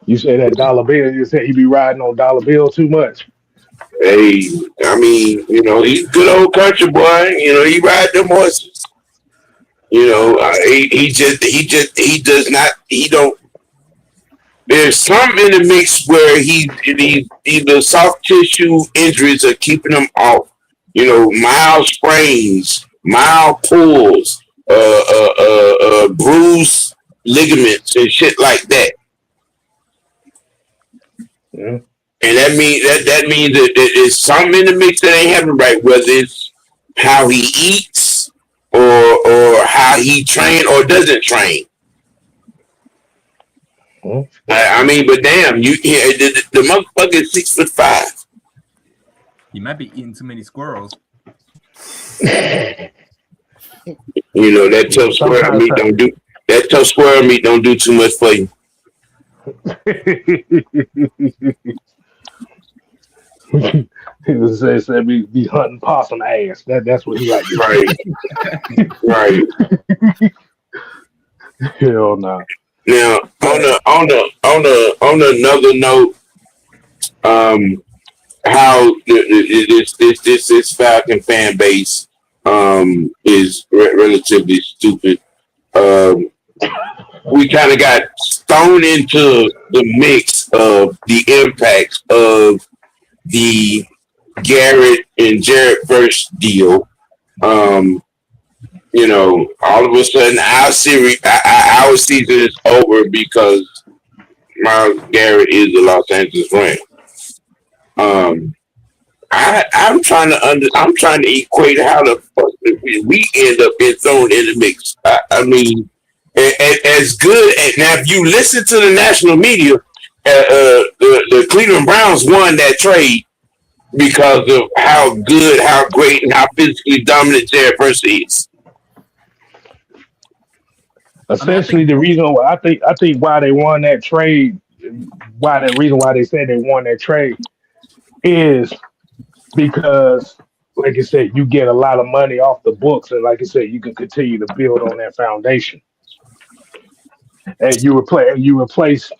You say that dollar bill. You said he be riding on dollar bill too much. Hey, I mean, you know, he's a good old country boy. You know, he ride them horses. You know, he does not. He don't. There's some in the mix where the soft tissue injuries are keeping him off. You know, mild sprains, mild pulls, bruised ligaments and shit like that. Yeah. And that means that there's something in the mix that ain't happening right, whether it's how he eats or how he train or doesn't train. I mean, but damn, the motherfucker is 6'5". He might be eating too many squirrels. You know that tough squirrel meat don't do too much for you. He said be hunting possum ass. That's what he like. Right. Hell no. Now on another note, how this Falcon fan base is relatively stupid. We kind of got thrown into the mix of the impacts of the Garrett and Jared first deal. You know, all of a sudden our season is over because Myles Garrett is the Los Angeles Rams. I'm trying to equate how the fuck we end up being thrown in the mix. I mean, as good as now, if you listen to the national media, the Cleveland Browns won that trade because of how good, how great, and how physically dominant Jared Verse is. Essentially, the reason why I think why they won that trade, why they said they won that trade is because, like I said, you get a lot of money off the books, and like I said, you can continue to build on that foundation. And you replace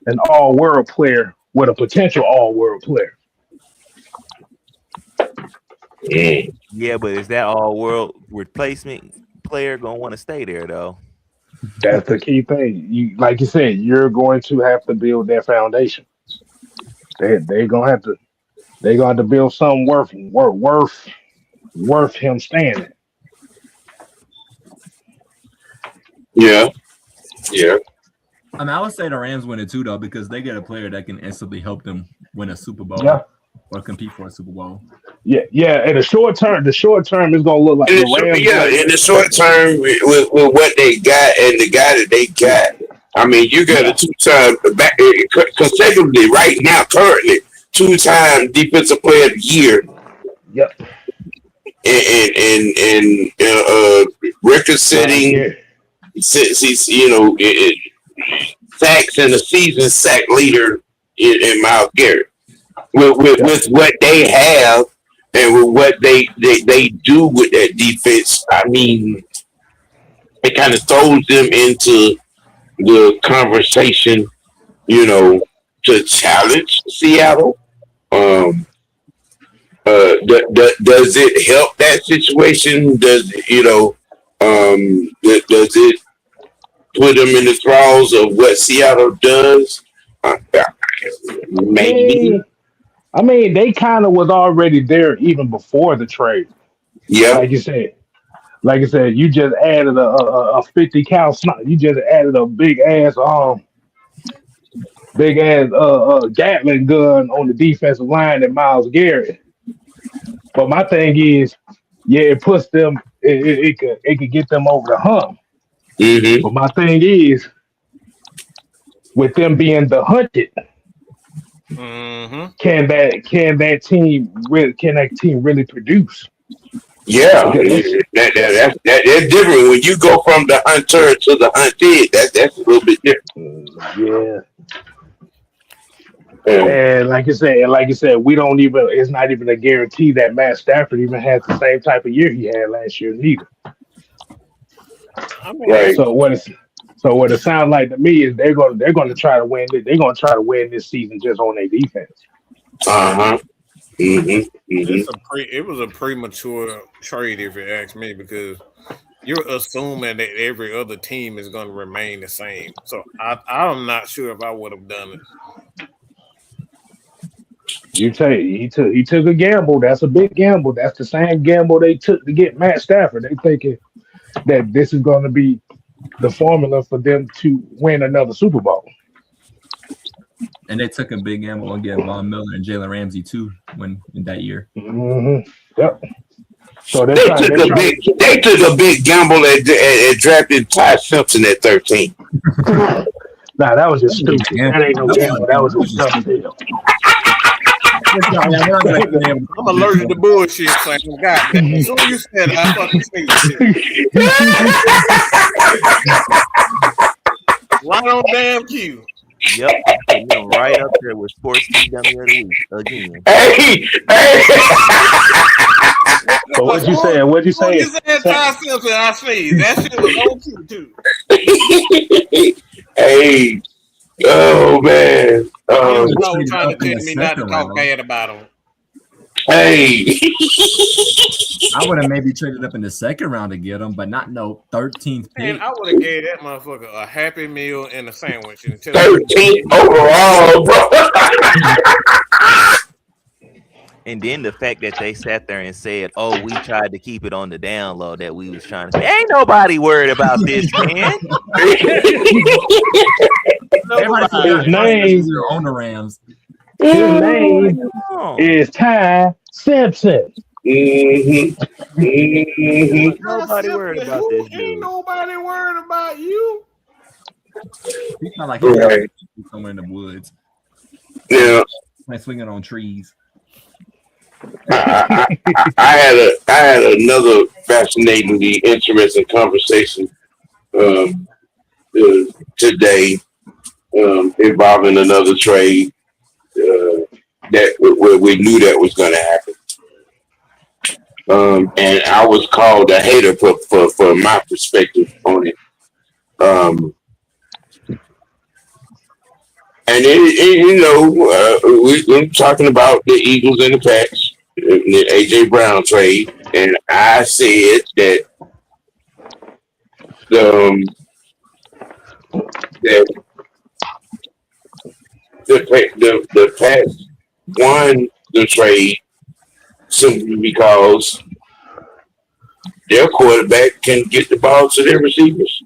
an all-world player with a potential all-world player. Yeah, but is that all-world replacement player gonna want to stay there though? That's the key thing. Like you said, you're going to have to build that foundation. They're gonna have to build something worth him staying in. Yeah. I mean, I would say the Rams win it too, though, because they get a player that can instantly help them win a Super Bowl or compete for a Super Bowl. Yeah. In the short term, is gonna look like the Rams. Yeah, in the short term, with what they got and the guy that they got, I mean, you got a two-time back consecutively right now, currently 2-time defensive player of the year. Yep. And record-setting, sacks and a season sack leader in Myles Garrett. With what they have and with what they do with that defense, I mean, it kind of throws them into the conversation, to challenge Seattle. Does it help that situation? Does it put them in the thralls of what Seattle does? Maybe. I mean, they kind of was already there even before the trade. Yeah. Like you said, you just added a 50 cal sniper. You just added a big ass Gatling gun on the defensive line and Myles Garrett. But my thing is, it puts them. It could get them over the hump. Mm-hmm. But my thing is, with them being the hunted, can that team really produce? Yeah, that's different. When you go from the hunter to the hunted, that's a little bit different. Yeah. And like you said, we don't even. It's not even a guarantee that Matt Stafford even has the same type of year he had last year, neither. Right. So what it sounds like to me is they're going to try to win. They're going to try to win this season just on their defense. Mm-hmm. It was a premature trade, if you ask me, because you're assuming that every other team is going to remain the same. So I'm not sure if I would have done it. He took a gamble. That's a big gamble. That's the same gamble they took to get Matt Stafford. They thinking that this is going to be the formula for them to win another Super Bowl. And they took a big gamble on getting Von Miller and Jalen Ramsey too in that year. Mm-hmm. Yep. So they took a big gamble at drafting Ty Simpson at 13. Nah, that was just stupid. That ain't no gamble. That was just dumb as hell. I'm allergic to bullshit, Sam. God damn. As soon as you said it, I fucking say shit. Right on damn cue. Yep, right up there with Sports Team Dummy of the Week again. Hey. So what you saying? What you saying? You said Ty Simpson, I see. That shit was on cue too. Hey. Oh man. He was trying to tell me not to talk bad about him. Hey. I would have maybe traded up in the second round to get him, but not 13th pick. Man, I would have gave that motherfucker a Happy Meal and a sandwich. 13th overall, bro. And then the fact that they sat there and said, "Oh, we tried to keep it on the down low," that we was trying to say, ain't nobody worried about this, man. His name on the Rams. His name is Ty Simpson. Nobody worried about this dude. Ain't nobody worried about you. He sound like he's somewhere in the woods. Yeah. Like swinging on trees. I had another fascinatingly interesting conversation today involving another trade that where we knew that was going to happen. And I was called a hater for my perspective on it. And we're talking about the Eagles and the Pats, the AJ Brown trade, and I said that the Pats won the trade simply because their quarterback can get the ball to their receivers.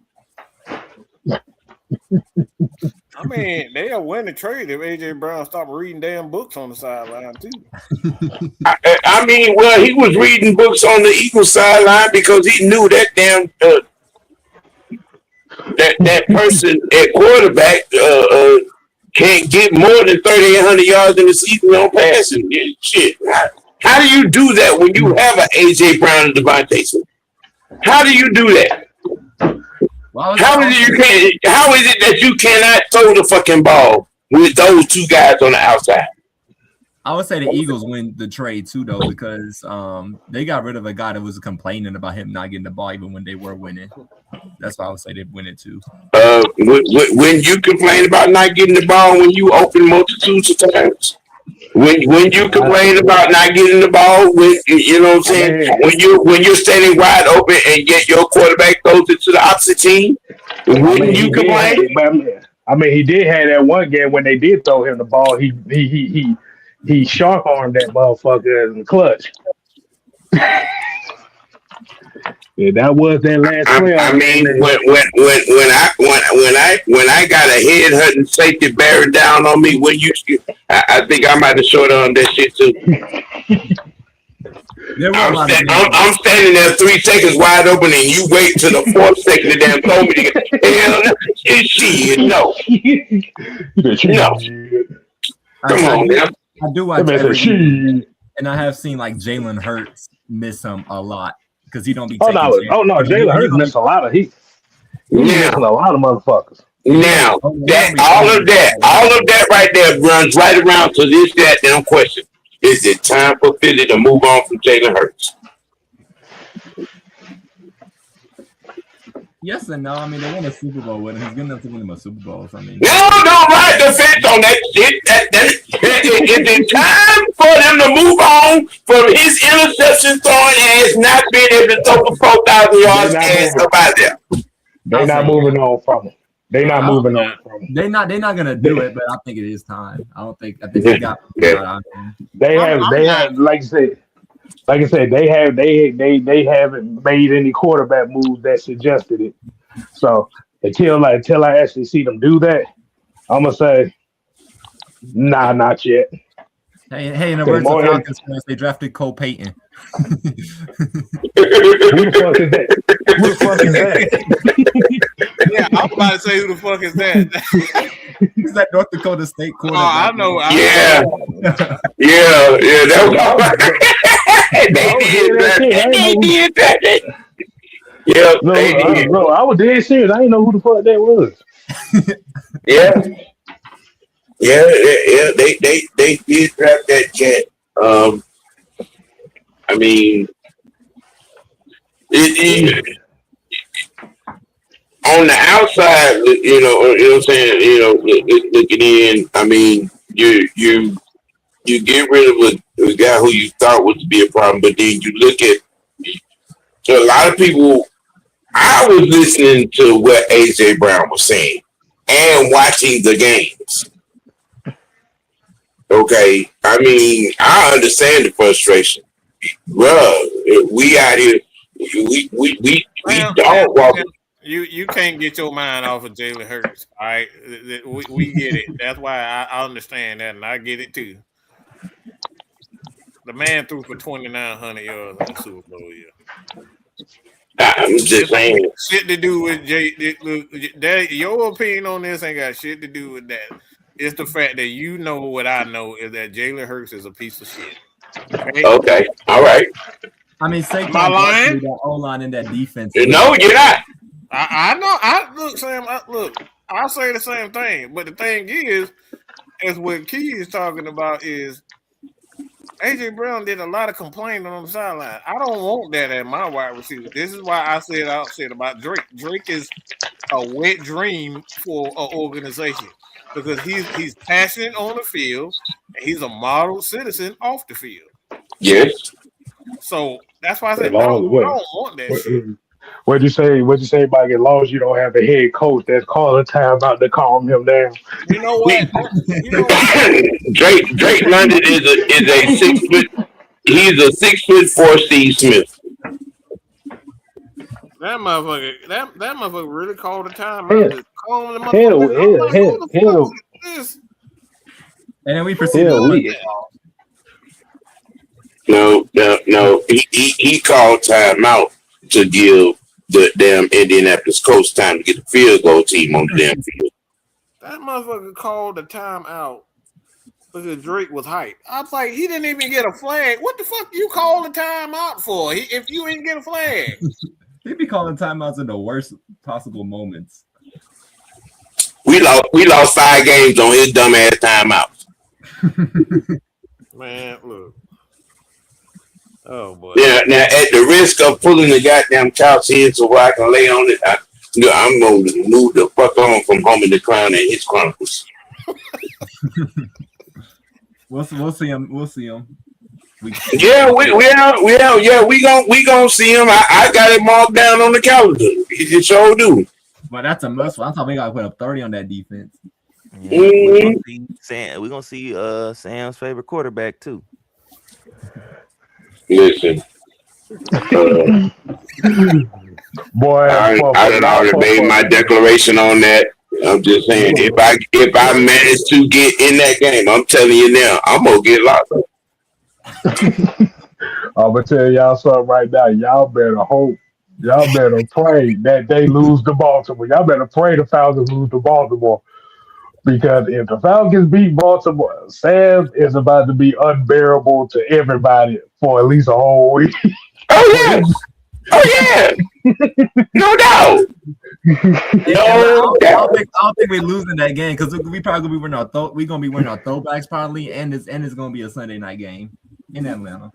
I mean, they'll win the trade if AJ Brown stopped reading damn books on the sideline too. I mean, well, he was reading books on the Eagles sideline because he knew that damn that person at quarterback can't get more than 3,800 yards in the season on passing. Yeah, shit. How do you do that when you have an AJ Brown and Devontae Smith? How do you do that? How is it that you cannot throw the fucking ball with those two guys on the outside? I would say the Eagles win the trade too, though, because they got rid of a guy that was complaining about him not getting the ball even when they were winning. That's why I would say they win it too. When you complain about not getting the ball when you open multitudes of times, when you complain about not getting the ball, when you know what I'm saying, when you're standing wide open and yet your quarterback goes into the opposite team, wouldn't you complain? I mean, he did have that one game when they did throw him the ball. He sharp armed that motherfucker in the clutch. Yeah, that was that last play. I mean, when I got a head hurting safety bearing down on me, I think I might have short on that shit too. I'm standing there 3 seconds wide open, and you wait till the 4th second to damn throw me to get shit. No. Come on, man. I do watch everything, and I have seen like Jalen Hurts miss him a lot because he don't be. Jalen Hurts missed a lot of heat. He's missing a lot of motherfuckers. Now all of that right there runs right around to this damn question: is it time for Philly to move on from Jalen Hurts? Yes and no. I mean, they won a Super Bowl with him. He's good enough to win him a Super Bowl. So, I mean, don't ride the fence on that shit. Is it time for them to move on from his interception throwing ass not being able to throw for 4,000 yards ass about there? They're not moving on from him. They're not moving on from him. They're not gonna do it, but I think it is time. I think they got. They have, like I said, they haven't made any quarterback moves that suggested it. So until I actually see them do that, I'm gonna say, nah, not yet. Hey, in the words of Falcons fans, they drafted Cole Payton. Who the fuck is that? Yeah, I'm about to say who the fuck is that? He's that North Dakota State quarterback. Oh, I know. Yeah. That was they did that. Yeah, no, I was dead serious. I didn't know who the fuck that was. Yeah. They did draft that cat. I mean, on the outside, you know what I'm saying. Looking in, I mean, you get rid of a guy who you thought would be a problem, but then you look at. So a lot of people. I was listening to what AJ Brown was saying and watching the games. Okay, I mean, I understand the frustration, bro. We out here, we don't walk. You can't get your mind off of Jalen Hurts. All right, we get it. That's why I understand that, and I get it too. The man threw for 2,900 yards in the Super Bowl. Yeah. I'm just saying. Shit to do with your opinion on this ain't got shit to do with that. It's the fact that you know what I know is that Jalen Hurts is a piece of shit. Okay. All right. I mean, Saquon that O-line and that defense. No, you're not. I know. Look, Sam. I'll say the same thing. But the thing is what Key is talking about is AJ Brown did a lot of complaining on the sideline. I don't want that at my wide receiver. This is why I said about Drake. Drake is a wet dream for an organization because he's passionate on the field and he's a model citizen off the field. Yes. So that's why I said I don't want that shit. What'd you say about as long as you don't have a head coach that's calling time out to calm him down? You know what? Drake London is a 6 foot. He's a 6'4" Steve Smith. That motherfucker really called the time. Hell. And then we proceed. No. He called time out to give the damn Indianapolis Colts time to get the field goal team on the damn field. That motherfucker called the timeout because Drake was hyped. I was like, he didn't even get a flag. What the fuck you call the timeout for? If you ain't get a flag, He be calling timeouts in the worst possible moments. We lost 5 games on his dumb ass timeouts. man. Look, oh boy. Yeah. Now, at the risk of pulling the goddamn couch in so I can lay on it, I'm going to move the fuck on from Home in the Crown and his Chronicles. We'll see him. We'll see him. We gonna see him. I got it marked down on the calendar. It sure do. But that's a must. I thought we got to put up 30 on that defense. Yeah, we're gonna see Sam's favorite quarterback too. Listen, boy, I done already made my declaration on that. I'm just saying, if I manage to get in that game, I'm telling you now, I'm gonna get locked up. I'm gonna tell y'all something right now. Y'all better hope. Y'all better pray that they lose to Baltimore. Y'all better pray the Falcons lose to Baltimore. Because if the Falcons beat Baltimore, Sam is about to be unbearable to everybody for at least a whole week. Oh yeah. No doubt. I don't think we're losing that game because we probably gonna be wearing we're gonna be wearing our throwbacks probably, and it's gonna be a Sunday night game in Atlanta.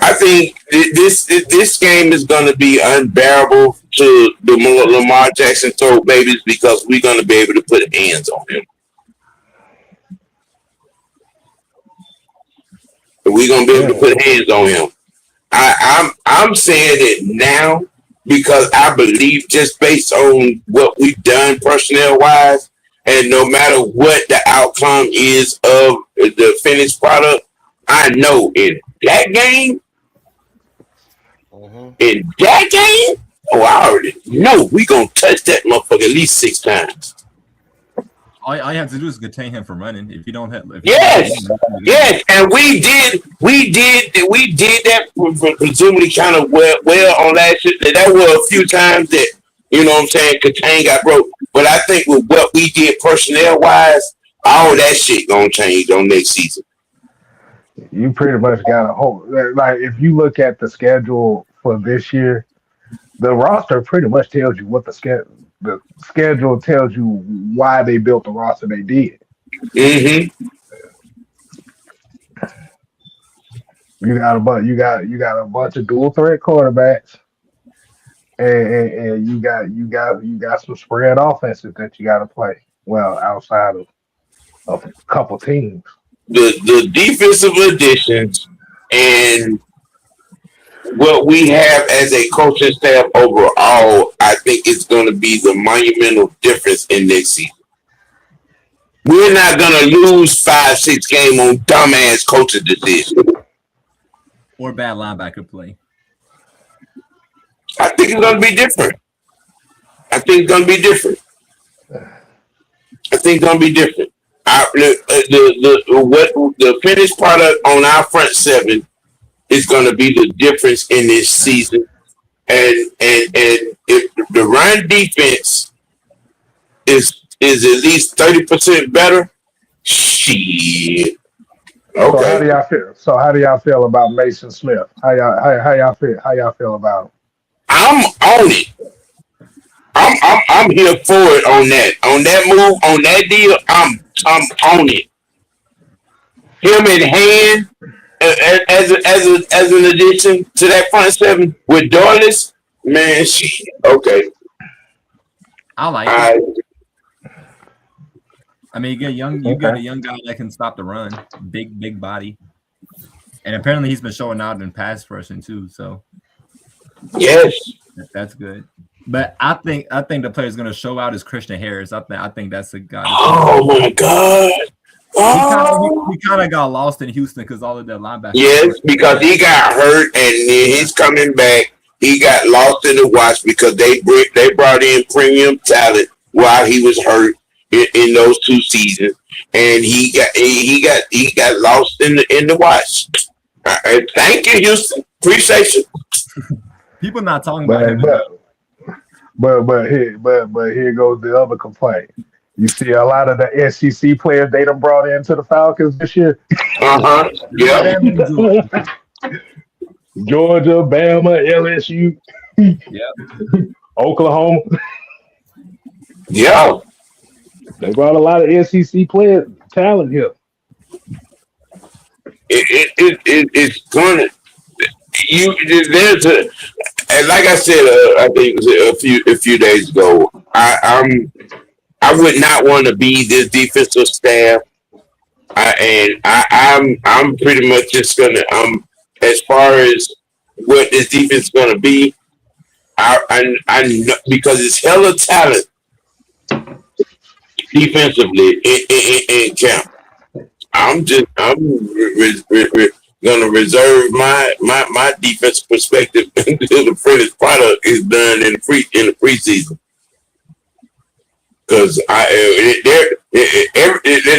I think this game is going to be unbearable to the Lamar Jackson throw babies because we're going to be able to put hands on him. We're going to be able to put hands on him. I'm saying it now because I believe just based on what we've done personnel wise, and no matter what the outcome is of the finished product, I know in that game, I already know we gonna touch that motherfucker at least 6 times. All you have to do is contain him from running. If you don't have, Yes, and we did that presumably kind of well on last year. There were a few times that, you know what I'm saying, contain got broke. But I think with what we did personnel wise, all that shit gonna change on next season. You pretty much got a whole, like, if you look at the schedule for this year, the roster pretty much tells you what the schedule tells you why they built the roster they did. Mm-hmm. You got a bunch of dual threat quarterbacks, and you got some spread offenses that you got to play. Well, outside of a couple teams. The defensive additions and what we have as a coaching staff overall, I think it's going to be the monumental difference in next season. We're not going to lose 5-6 games on dumbass coaching decisions or bad linebacker play. I think it's going to be different. The finished product on our front seven is going to be the difference in this season, and if the run defense is at least 30% better, shit. Okay. How do y'all feel about Mason Smith? How y'all feel about him? I'm on it. I'm here for it on that move, on that deal. I'm on it. Him in hand as an addition to that front seven with Darlis, man. Okay. I like it. I mean, you got a young guy that can stop the run, big body, and apparently he's been showing out in pass rushing too. So yes, that's good. But I think the player is going to show out is Christian Harris. I think that's a guy. Oh my God! He kind of got lost in Houston because all of that linebackers. Yes, because he got hurt and he's coming back. He got lost in the watch because they brought in premium talent while he was hurt in those 2 seasons, and he got lost in the watch. Thank you, Houston. Appreciate you. People not talking about him. Here goes the other complaint. You see a lot of the SEC players they done brought into the Falcons this year. Yeah. Georgia, Bama, LSU, Oklahoma. Yeah. They brought a lot of SEC players talent here. It's gonna there's a, and like I said, I think it was a few days ago. I would not want to be this defensive staff. I'm pretty much just gonna as far as what this defense is gonna be. I know, because it's hella talent defensively in camp. I'm gonna reserve my defensive perspective until the finished product is done in the preseason. Because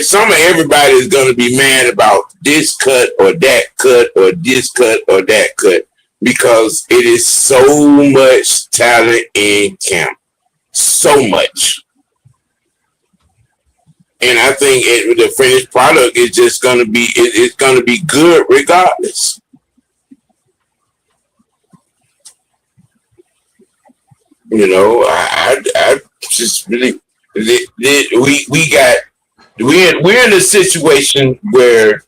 some of everybody is gonna be mad about this cut or that cut or this cut or that cut because it is so much talent in camp, so much. And I think the finished product is just gonna be it's gonna be good regardless. You know, I just really we're in a situation where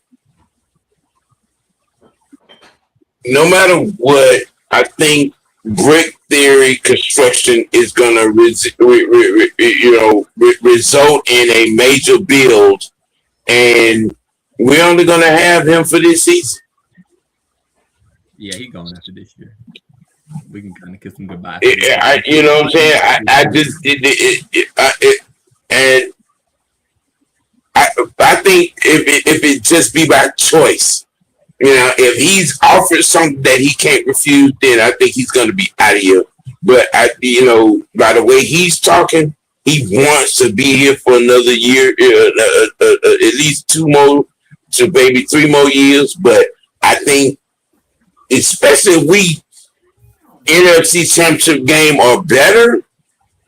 no matter what, I think brick theory construction is going to result in a major build, and we're only going to have him for this season. Yeah, he's going after this year. We can kind of kiss him goodbye. You know what I'm saying? I think if it just be by choice, you know, if he's offered something that he can't refuse, then I think he's going to be out of here. But by the way he's talking, he wants to be here for another year, at least 2 more to maybe 3 more years. But I think, especially if we NFC Championship game or better,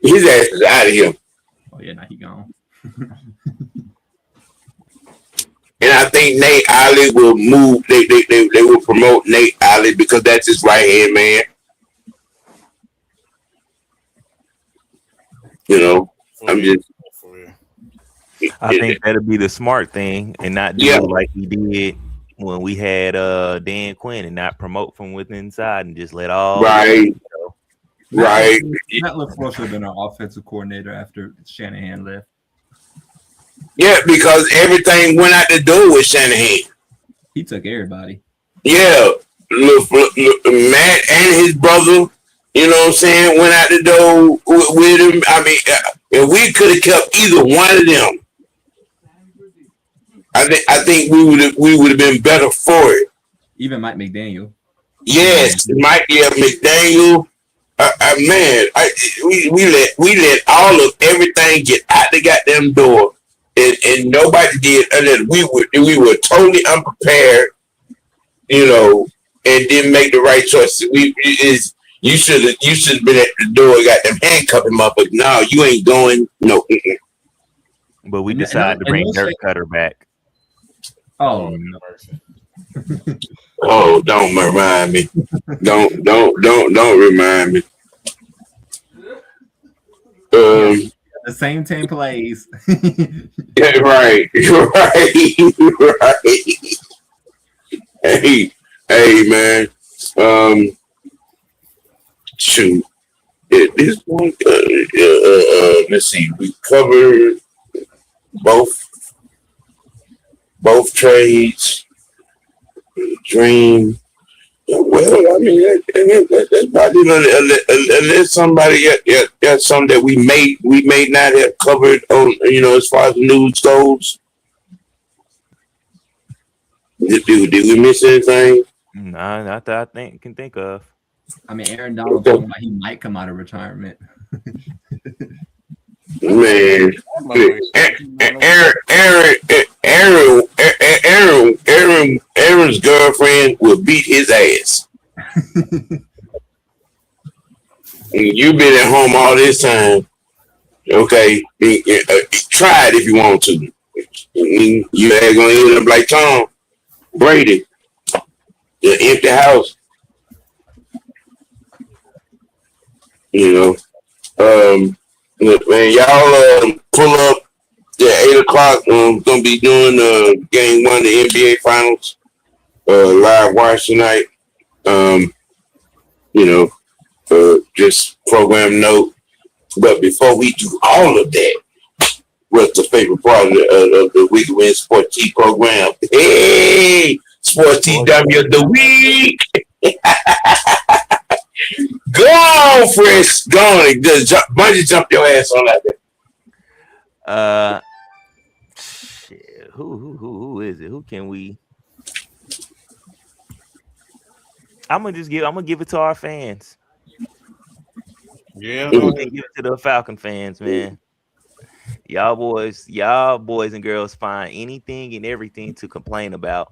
his ass is out of here. Oh yeah, now he gone. And I think Nate Ollie will move. They will promote Nate Ollie because that's his right hand man. You know, I'm just. I think that'll be the smart thing, and not do like he did when we had Dan Quinn, and not promote from within inside and just let all right. Matt LaFleur should have been our offensive coordinator after Shanahan left. Yeah, because everything went out the door with Shanahan. He took everybody. Yeah, Matt and his brother, you know what I'm saying, went out the door with him. I mean, if we could have kept either one of them, I think we would have been better for it. Even Mike McDaniel. Yes, Mike McDaniel. Man, we let all of everything get out the goddamn door. And nobody did, and then we were totally unprepared, you know, and didn't make the right choices. You should have been at the door, got them handcuffed him up, but no, you ain't going. No. But we decided to bring Dirk Cutter back. Oh no! Oh, don't remind me. Don't remind me. The same 10 plays. Yeah, right. Hey, man. Shoot. At this point, let's see. We covered both trades. Dream. Well, I mean, that's probably unless somebody got something that we may not have covered on, you know, as far as the news goes. Did we miss anything? No, not that I can think of. I mean, Aaron Donald talking about he might come out of retirement. Man, Aaron's girlfriend will beat his ass. You've been at home all this time. Okay, try it if you want to. You ain't gonna end up like Tom Brady, the empty house. Man, y'all pull up at 8:00. Gonna be doing game 1 of the NBA Finals. Live watch tonight. Just program note. But before we do all of that, what's the favorite part of the Weekly Win Sports Tea program? Hey, Sports Tea W of the week. Go on, Fresh. Go on. Just bungee jump your ass on that there. Shit. Who is it? Who can we? I'm gonna give it to our fans. Yeah, I'm gonna give it to the Falcon fans, man. Y'all boys and girls find anything and everything to complain about.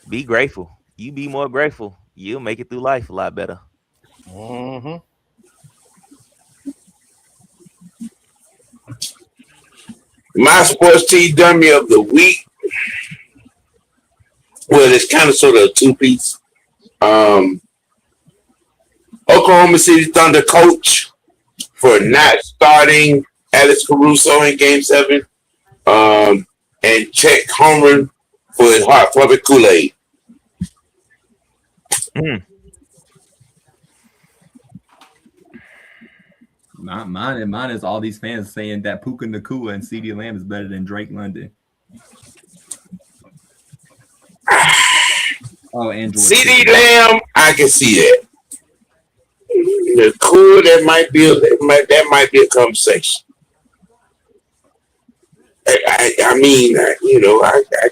Be grateful. You be more grateful. You'll make it through life a lot better. Mm-hmm. My Sports Tea Dummy of the week. Well, it's kind of sort of a two-piece. Oklahoma City Thunder coach for not starting Alex Caruso in Game 7, and Chet Holmgren for his hot puppet Kool-Aid. Mine is all these fans saying that Puka Nacua and CeeDee Lamb is better than Drake London. And CeeDee Lamb, I can see that. The cool that might be a conversation. I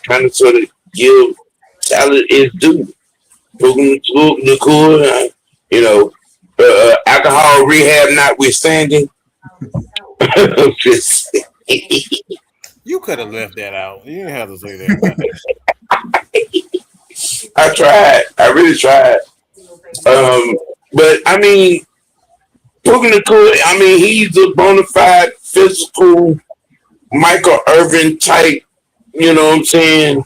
kind of sort of give talent its due. Cool, alcohol rehab notwithstanding. You could have left that out. You didn't have to say that. I tried. I really tried. But I mean, Puka Nacua, he's a bona fide physical Michael Irvin type. You know what I'm saying?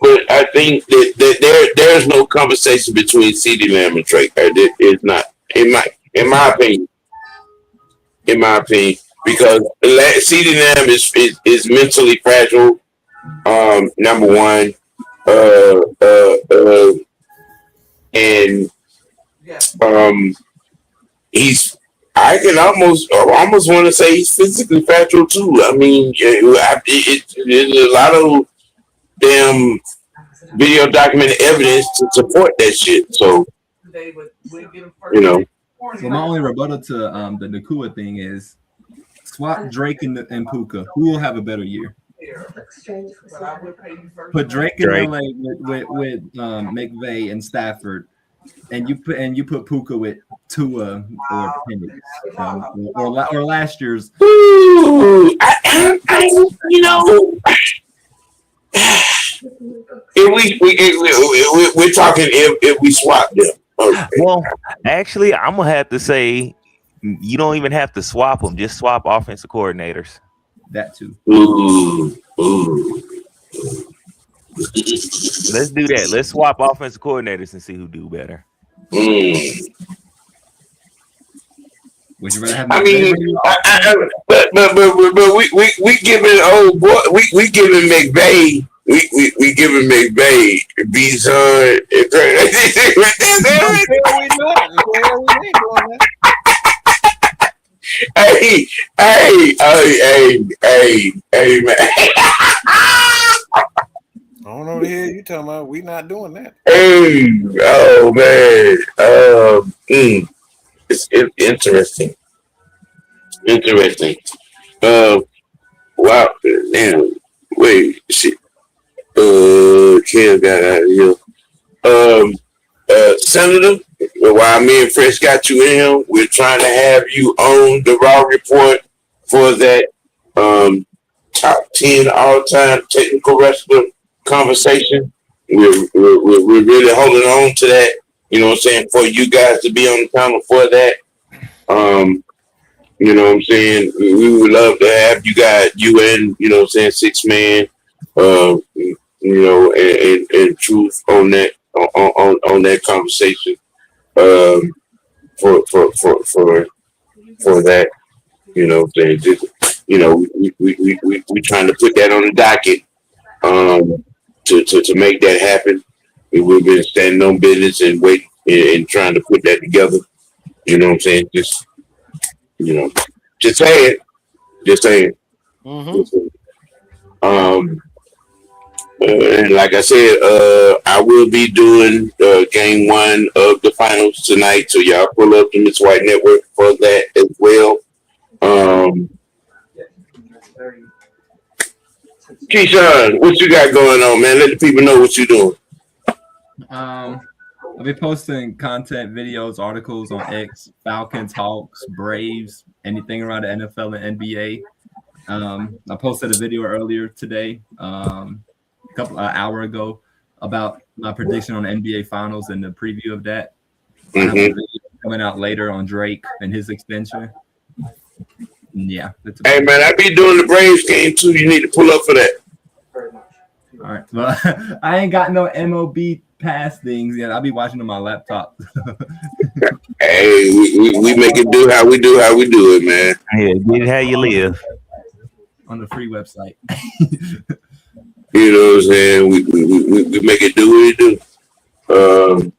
But I think that there's no conversation between CeeDee Lamb and Drake. It's not, in my opinion. In my opinion, because CeeDee Lamb is mentally fragile. Number one, and he's. I can almost want to say he's physically fragile too. I mean, there's a lot of damn video documented evidence to support that shit. So, So my only rebuttal to the Nacua thing is swap Drake and Puka. Who will have a better year? Put Drake in LA with McVay and Stafford, and you put Puka with Tua or Penix, or last year's. Ooh, we're talking if we swap them. Okay. Well, actually, I'm gonna have to say you don't even have to swap them. Just swap offensive coordinators. That too. Ooh. Let's do that. Let's swap offensive coordinators and see who do better. Would you rather have? But we giving old boy. We giving McVay. We giving McVay Bijan. Hey, man. I don't know the hell you talking about. We not doing that. Hey, oh man. It's interesting. Wow. Damn. Wait. Shit. Ken got out of here. Senator, while me and Fresh got you in, we're trying to have you on the Raw Report for that top 10 all-time technical wrestler conversation. We're really holding on to that. you know what I'm saying, for you guys to be on the panel for that. You know what I'm saying? We would love to have you and, you know what I'm saying, 6 Man, you know, and truth on that, on that conversation, for that, you know, just, you know, we trying to put that on the docket, to make that happen. We've been standing on business and waiting and trying to put that together. You know what I'm saying? Just, you know, just saying. Mm-hmm. And like I said, I will be doing game 1 of the finals tonight, so y'all pull up the Miss White Network for that as well. Keyshawn, what you got going on, man? Let the people know what you're doing. I'll be posting content, videos, articles on X, Falcons, Hawks, Braves, anything around the NFL and NBA. I posted a video earlier today, an hour ago, about my prediction on the NBA Finals and the preview of that. I have a video coming out later on Drake and his extension. Yeah. Hey, man, I be doing the Braves game, too. You need to pull up for that. All right. Well, I ain't got no MLB pass things yet. I'll be watching on my laptop. Hey, we make it do how we do it, man. Yeah, get it how you live. On the free website. You know what I'm saying? We make it do what it do.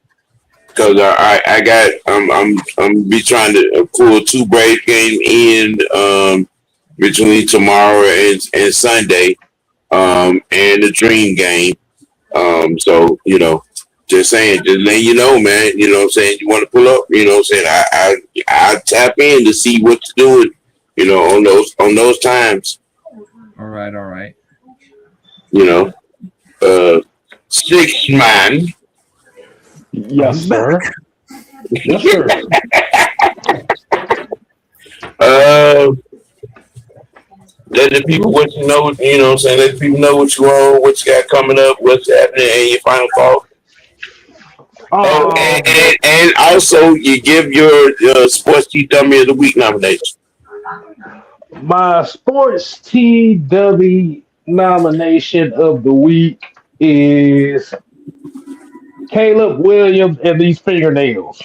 Because I'm be trying to pull 2 Braves games in between tomorrow and Sunday, and the Dream game. So, you know, just letting you know, man. You know what I'm saying? You want to pull up? You know what I'm saying? I tap in to see what you're doing. You know, on those times. All right. You know, 6 Man. Yes, sir. Yes, sir. Let the people what you know, you know what I'm saying? Let the people know what you own, what you got coming up, what's happening, and your final thought. And also you give your Sports Tea Dummy of the Week nomination. My Sports TW nomination of the week is Caleb Williams and these fingernails.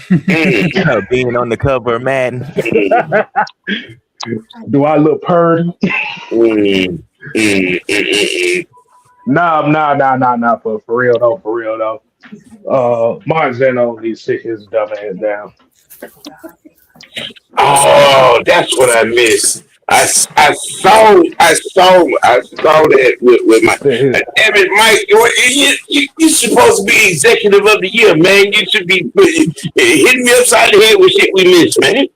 Being on the cover of Madden. Do I look purdy? Nah. For real though. Mark Zeno needs to sit his dumb ass down. Oh, that's what I missed. I saw that with my damn it, Mike. You're supposed to be executive of the year, man. You should be hitting me upside the head with shit we missed, man.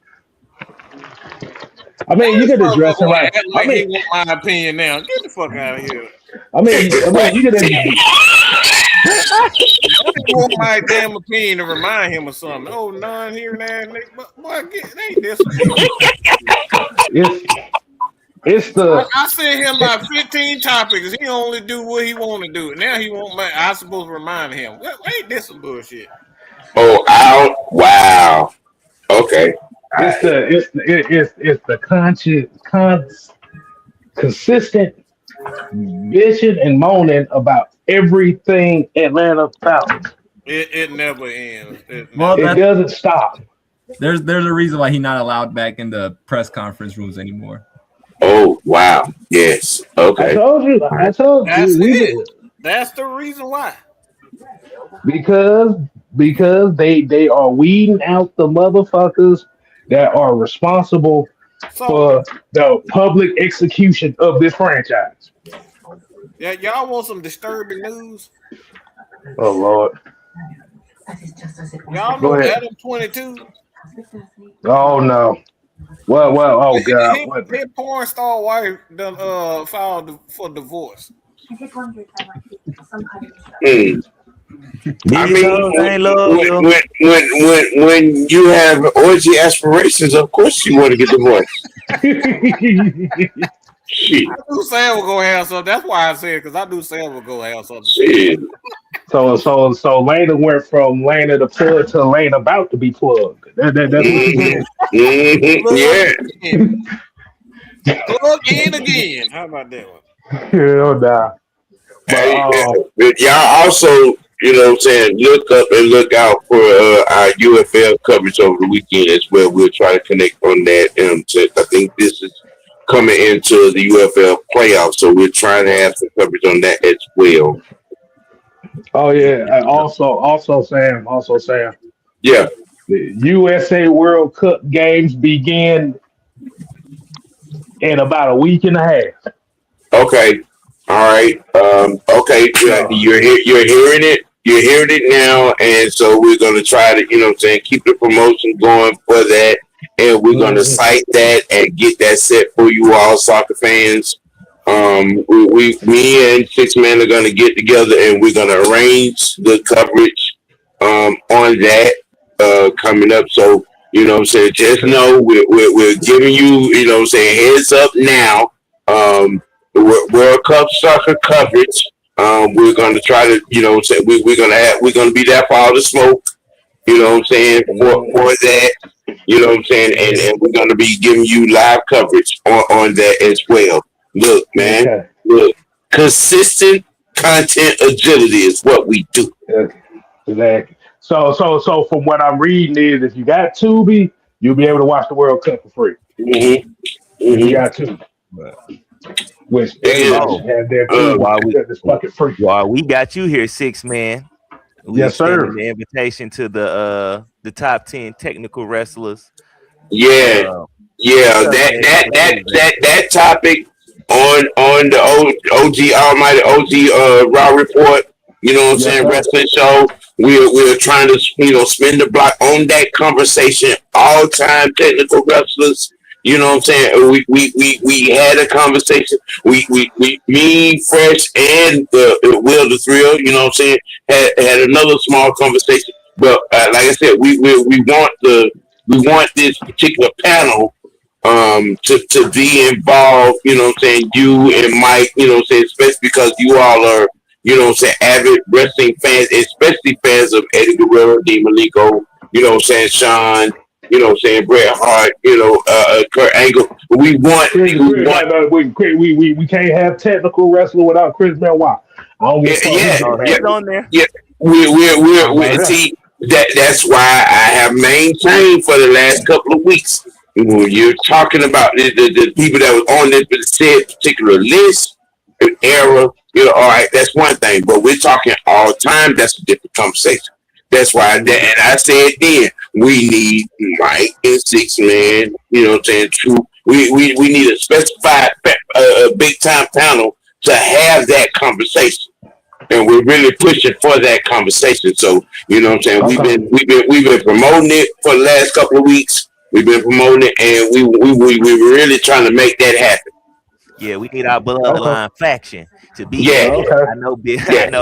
I mean, you could address it right. I mean, he want my opinion now. Get the fuck out of here. I mean, you could. I want my damn opinion to remind him of something. Oh, none here, man. Boy, ain't this. It's the. I sent him like 15 topics. He only do what he want to do. Now he want my. I supposed to remind him. Ain't this some bullshit? Oh, wow. Okay. It's the consistent bitching and moaning about everything Atlanta Falcons. It never ends. It doesn't stop. There's a reason why he's not allowed back in the press conference rooms anymore. Oh wow! Yes. Okay. I told you. That's it. That's the reason why. Because they are weeding out the motherfuckers that are responsible for the public execution of this franchise. Yeah, y'all want some disturbing news? Oh Lord! Y'all know Adam 22? Oh no! Well, oh God! His porn star wife done filed for divorce. I mean, when you have orgy aspirations, of course you want to get divorced. Shit. I knew Sam was gonna have something. That's why I said because I knew Sam was gonna have something. Shit. So Lena went from Lena the plug to Lena about to be plugged. That's what you Yeah. Plug in again. How about that one? Hell nah. But y'all also, you know what I'm saying, look up and look out for our UFL coverage over the weekend as well. We'll try to connect on that. I think this is coming into the UFL playoffs, so we're trying to have some coverage on that as well. Oh yeah. Also Sam. Yeah. The USA World Cup games begin in about a week and a half. Okay. All right. Okay. You're hearing it. You're hearing it now, and so we're gonna try to, you know what I'm saying, keep the promotion going for that, and we're gonna cite that and get that set for you all, soccer fans. Me and Six Man are gonna get together, and we're gonna arrange the coverage on that coming up. So you know what I'm saying, just know we're giving you, you know what I'm saying, heads up now. World Cup soccer coverage. We're going to try to, you know what I'm saying, we're going to be there for all the smoke, you know what I'm saying, for that, you know what I'm saying, and we're going to be giving you live coverage on that as well. Look, man, look, consistent content agility is what we do. Exactly. So from what I'm reading is if you got Tubi, you'll be able to watch the World Cup for free. If you got Tubi. Which have their it's fucking free. While we got you here, Six Man. We Yes, sir. The invitation to the top 10 technical wrestlers. Yeah, that topic on the OG Almighty OG Raw Report. You know what I'm saying? Wrestling show. We're trying to, you know, spin the block on that conversation. All time technical wrestlers. You know what I'm saying? We had a conversation. Me, Fresh, and Will the Thrill. You know what I'm saying? Had another small conversation. But like I said, we want this particular panel to be involved. You know what I'm saying? You and Mike. You know what I'm saying? Especially because you all are, you know what I'm saying, avid wrestling fans, especially fans of Eddie Guerrero, Dean Malenko. You know what I'm saying? Sean. You know what I'm saying, Bret Hart, you know, Kurt Angle. We can't have technical wrestling without Chris Benoit. I don't get on there. Yeah, we're see that's why I have maintained for the last couple of weeks. When you're talking about the people that was on this particular list, an era, you know, all right, that's one thing. But we're talking all time. That's a different conversation. That's why, and I said then, we need Mike and Six Man, you know what I'm saying, true. We need a specified big time panel to have that conversation. And we're really pushing for that conversation. So, you know what I'm saying, we've been promoting it for the last couple of weeks. We've been promoting it, and we really trying to make that happen. Yeah, we need our bloodline faction to be. Yeah, I know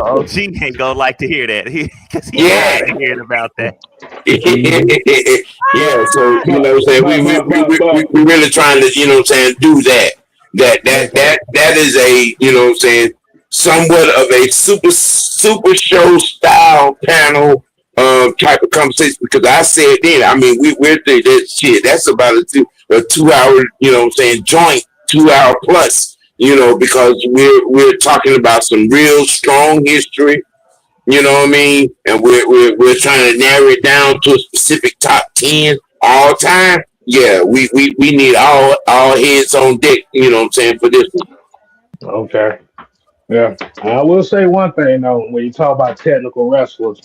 OG ain't gonna like to hear that because he's hearing about that. Yeah, so you know what I'm saying, we really trying to, you know what I'm saying, do that. That is a, you know what I'm saying, somewhat of a super show style panel type of conversation, because I said then, I mean, we're thinking that shit, that's about a 2 hour, you know what I'm saying, joint, 2 hour plus, you know, because we're talking about some real strong history, you know what I mean, and we're trying to narrow it down to a specific top 10 all time. Yeah, we need all heads on deck, you know what I'm saying, for this one. Okay. Yeah. I will say one thing though, when you talk about technical wrestlers,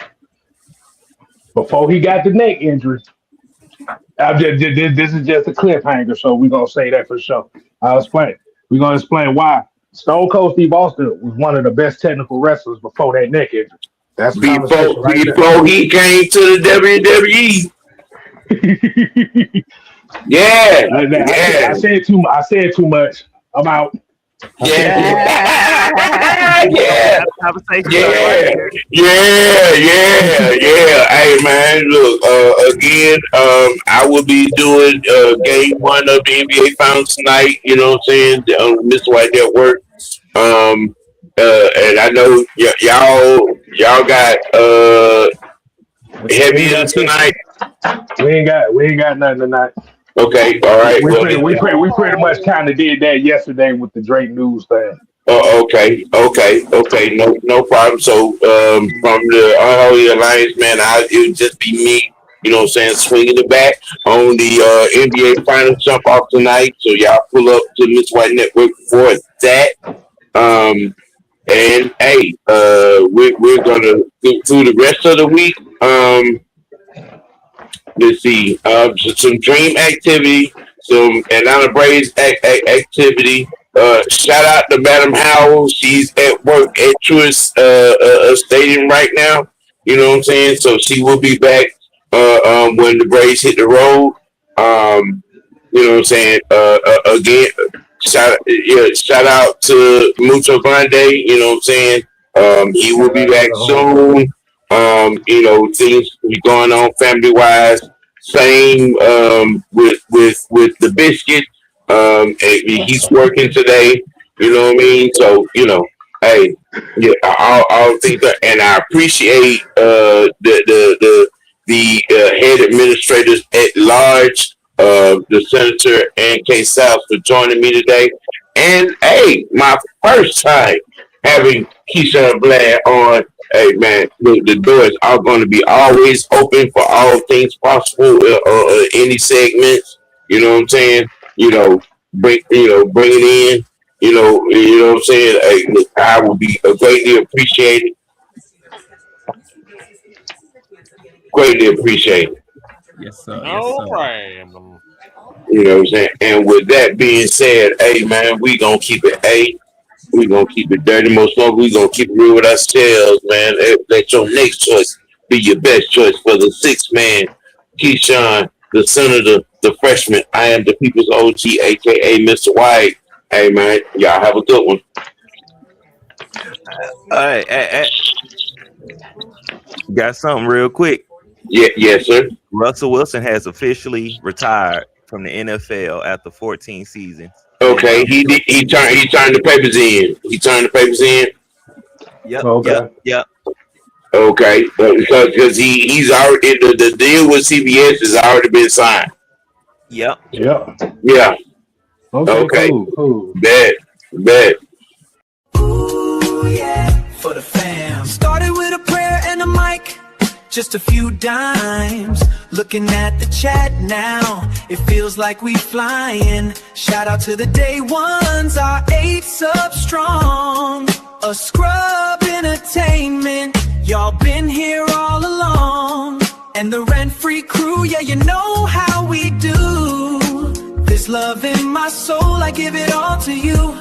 before he got the neck injury, this is just a cliffhanger, so we're gonna say that for sure. I'll explain. We're gonna explain why Stone Cold Steve Austin was one of the best technical wrestlers before that neck injury. That's before he came to the WWE. I said too much. I'm out. Yeah. Yeah. Hey man, look, again, I will be doing game one of the NBA Finals tonight. You know what I'm saying? Mr. White Network. And I know y'all got heavy tonight. We ain't got nothing tonight. Okay, all right. We pretty much kind of did that yesterday with the Drake news thing. Okay, no problem. So, from the Unholy Alliance, man, it would just be me, you know what I'm saying, swinging the bat on the NBA Finals jump off tonight. So y'all pull up to Miss White Network for that. And hey, we're gonna go through the rest of the week. Let's see, some dream activity, some Atlanta Braves activity. Shout out to Madam Howell. She's at work at Truist Stadium right now. You know what I'm saying? So she will be back when the Braves hit the road. You know what I'm saying? Again, shout out to Mucho Grande. You know what I'm saying? He will be back soon. You know, things be going on family wise. Same with the biscuit. He's working today. You know what I mean? So, you know, hey, yeah, I'll think that, and I appreciate the head administrators at large, the senator and K South for joining me today. And hey, my first time having Keisha Blair on. Hey man, look, the doors are going to be always open for all things possible. Any segments, you know what I'm saying? You know, bring it in. You know what I'm saying? Hey, look, I will be greatly appreciated. Greatly appreciated. Yes, sir. No problem. You know what I'm saying? And with that being said, hey man, we gonna keep it we gonna keep it dirty, most of we gonna keep it real with ourselves, man. Let your next choice be your best choice for the sixth man, Keyshawn, the senator, the freshman. I am the people's OG, aka Mr. White. Hey man, y'all have a good one. Hey. Got something real quick. Yeah, yes, sir. Russell Wilson has officially retired from the NFL after 14 seasons. Okay, he turned the papers in. He turned the papers in. Yep. Okay. Yep. Okay, because he's already the deal with CBS has already been signed. Yep. Yeah. Yeah. Okay. Cool. Bet. Ooh, yeah, for the fam. Started with a prayer and a mic. Just a few dimes, looking at the chat now. It feels like we flying. Shout out to the day ones, our 8's up strong. A scrub entertainment, y'all been here all along. And the rent-free crew, yeah, you know how we do. This love in my soul, I give it all to you.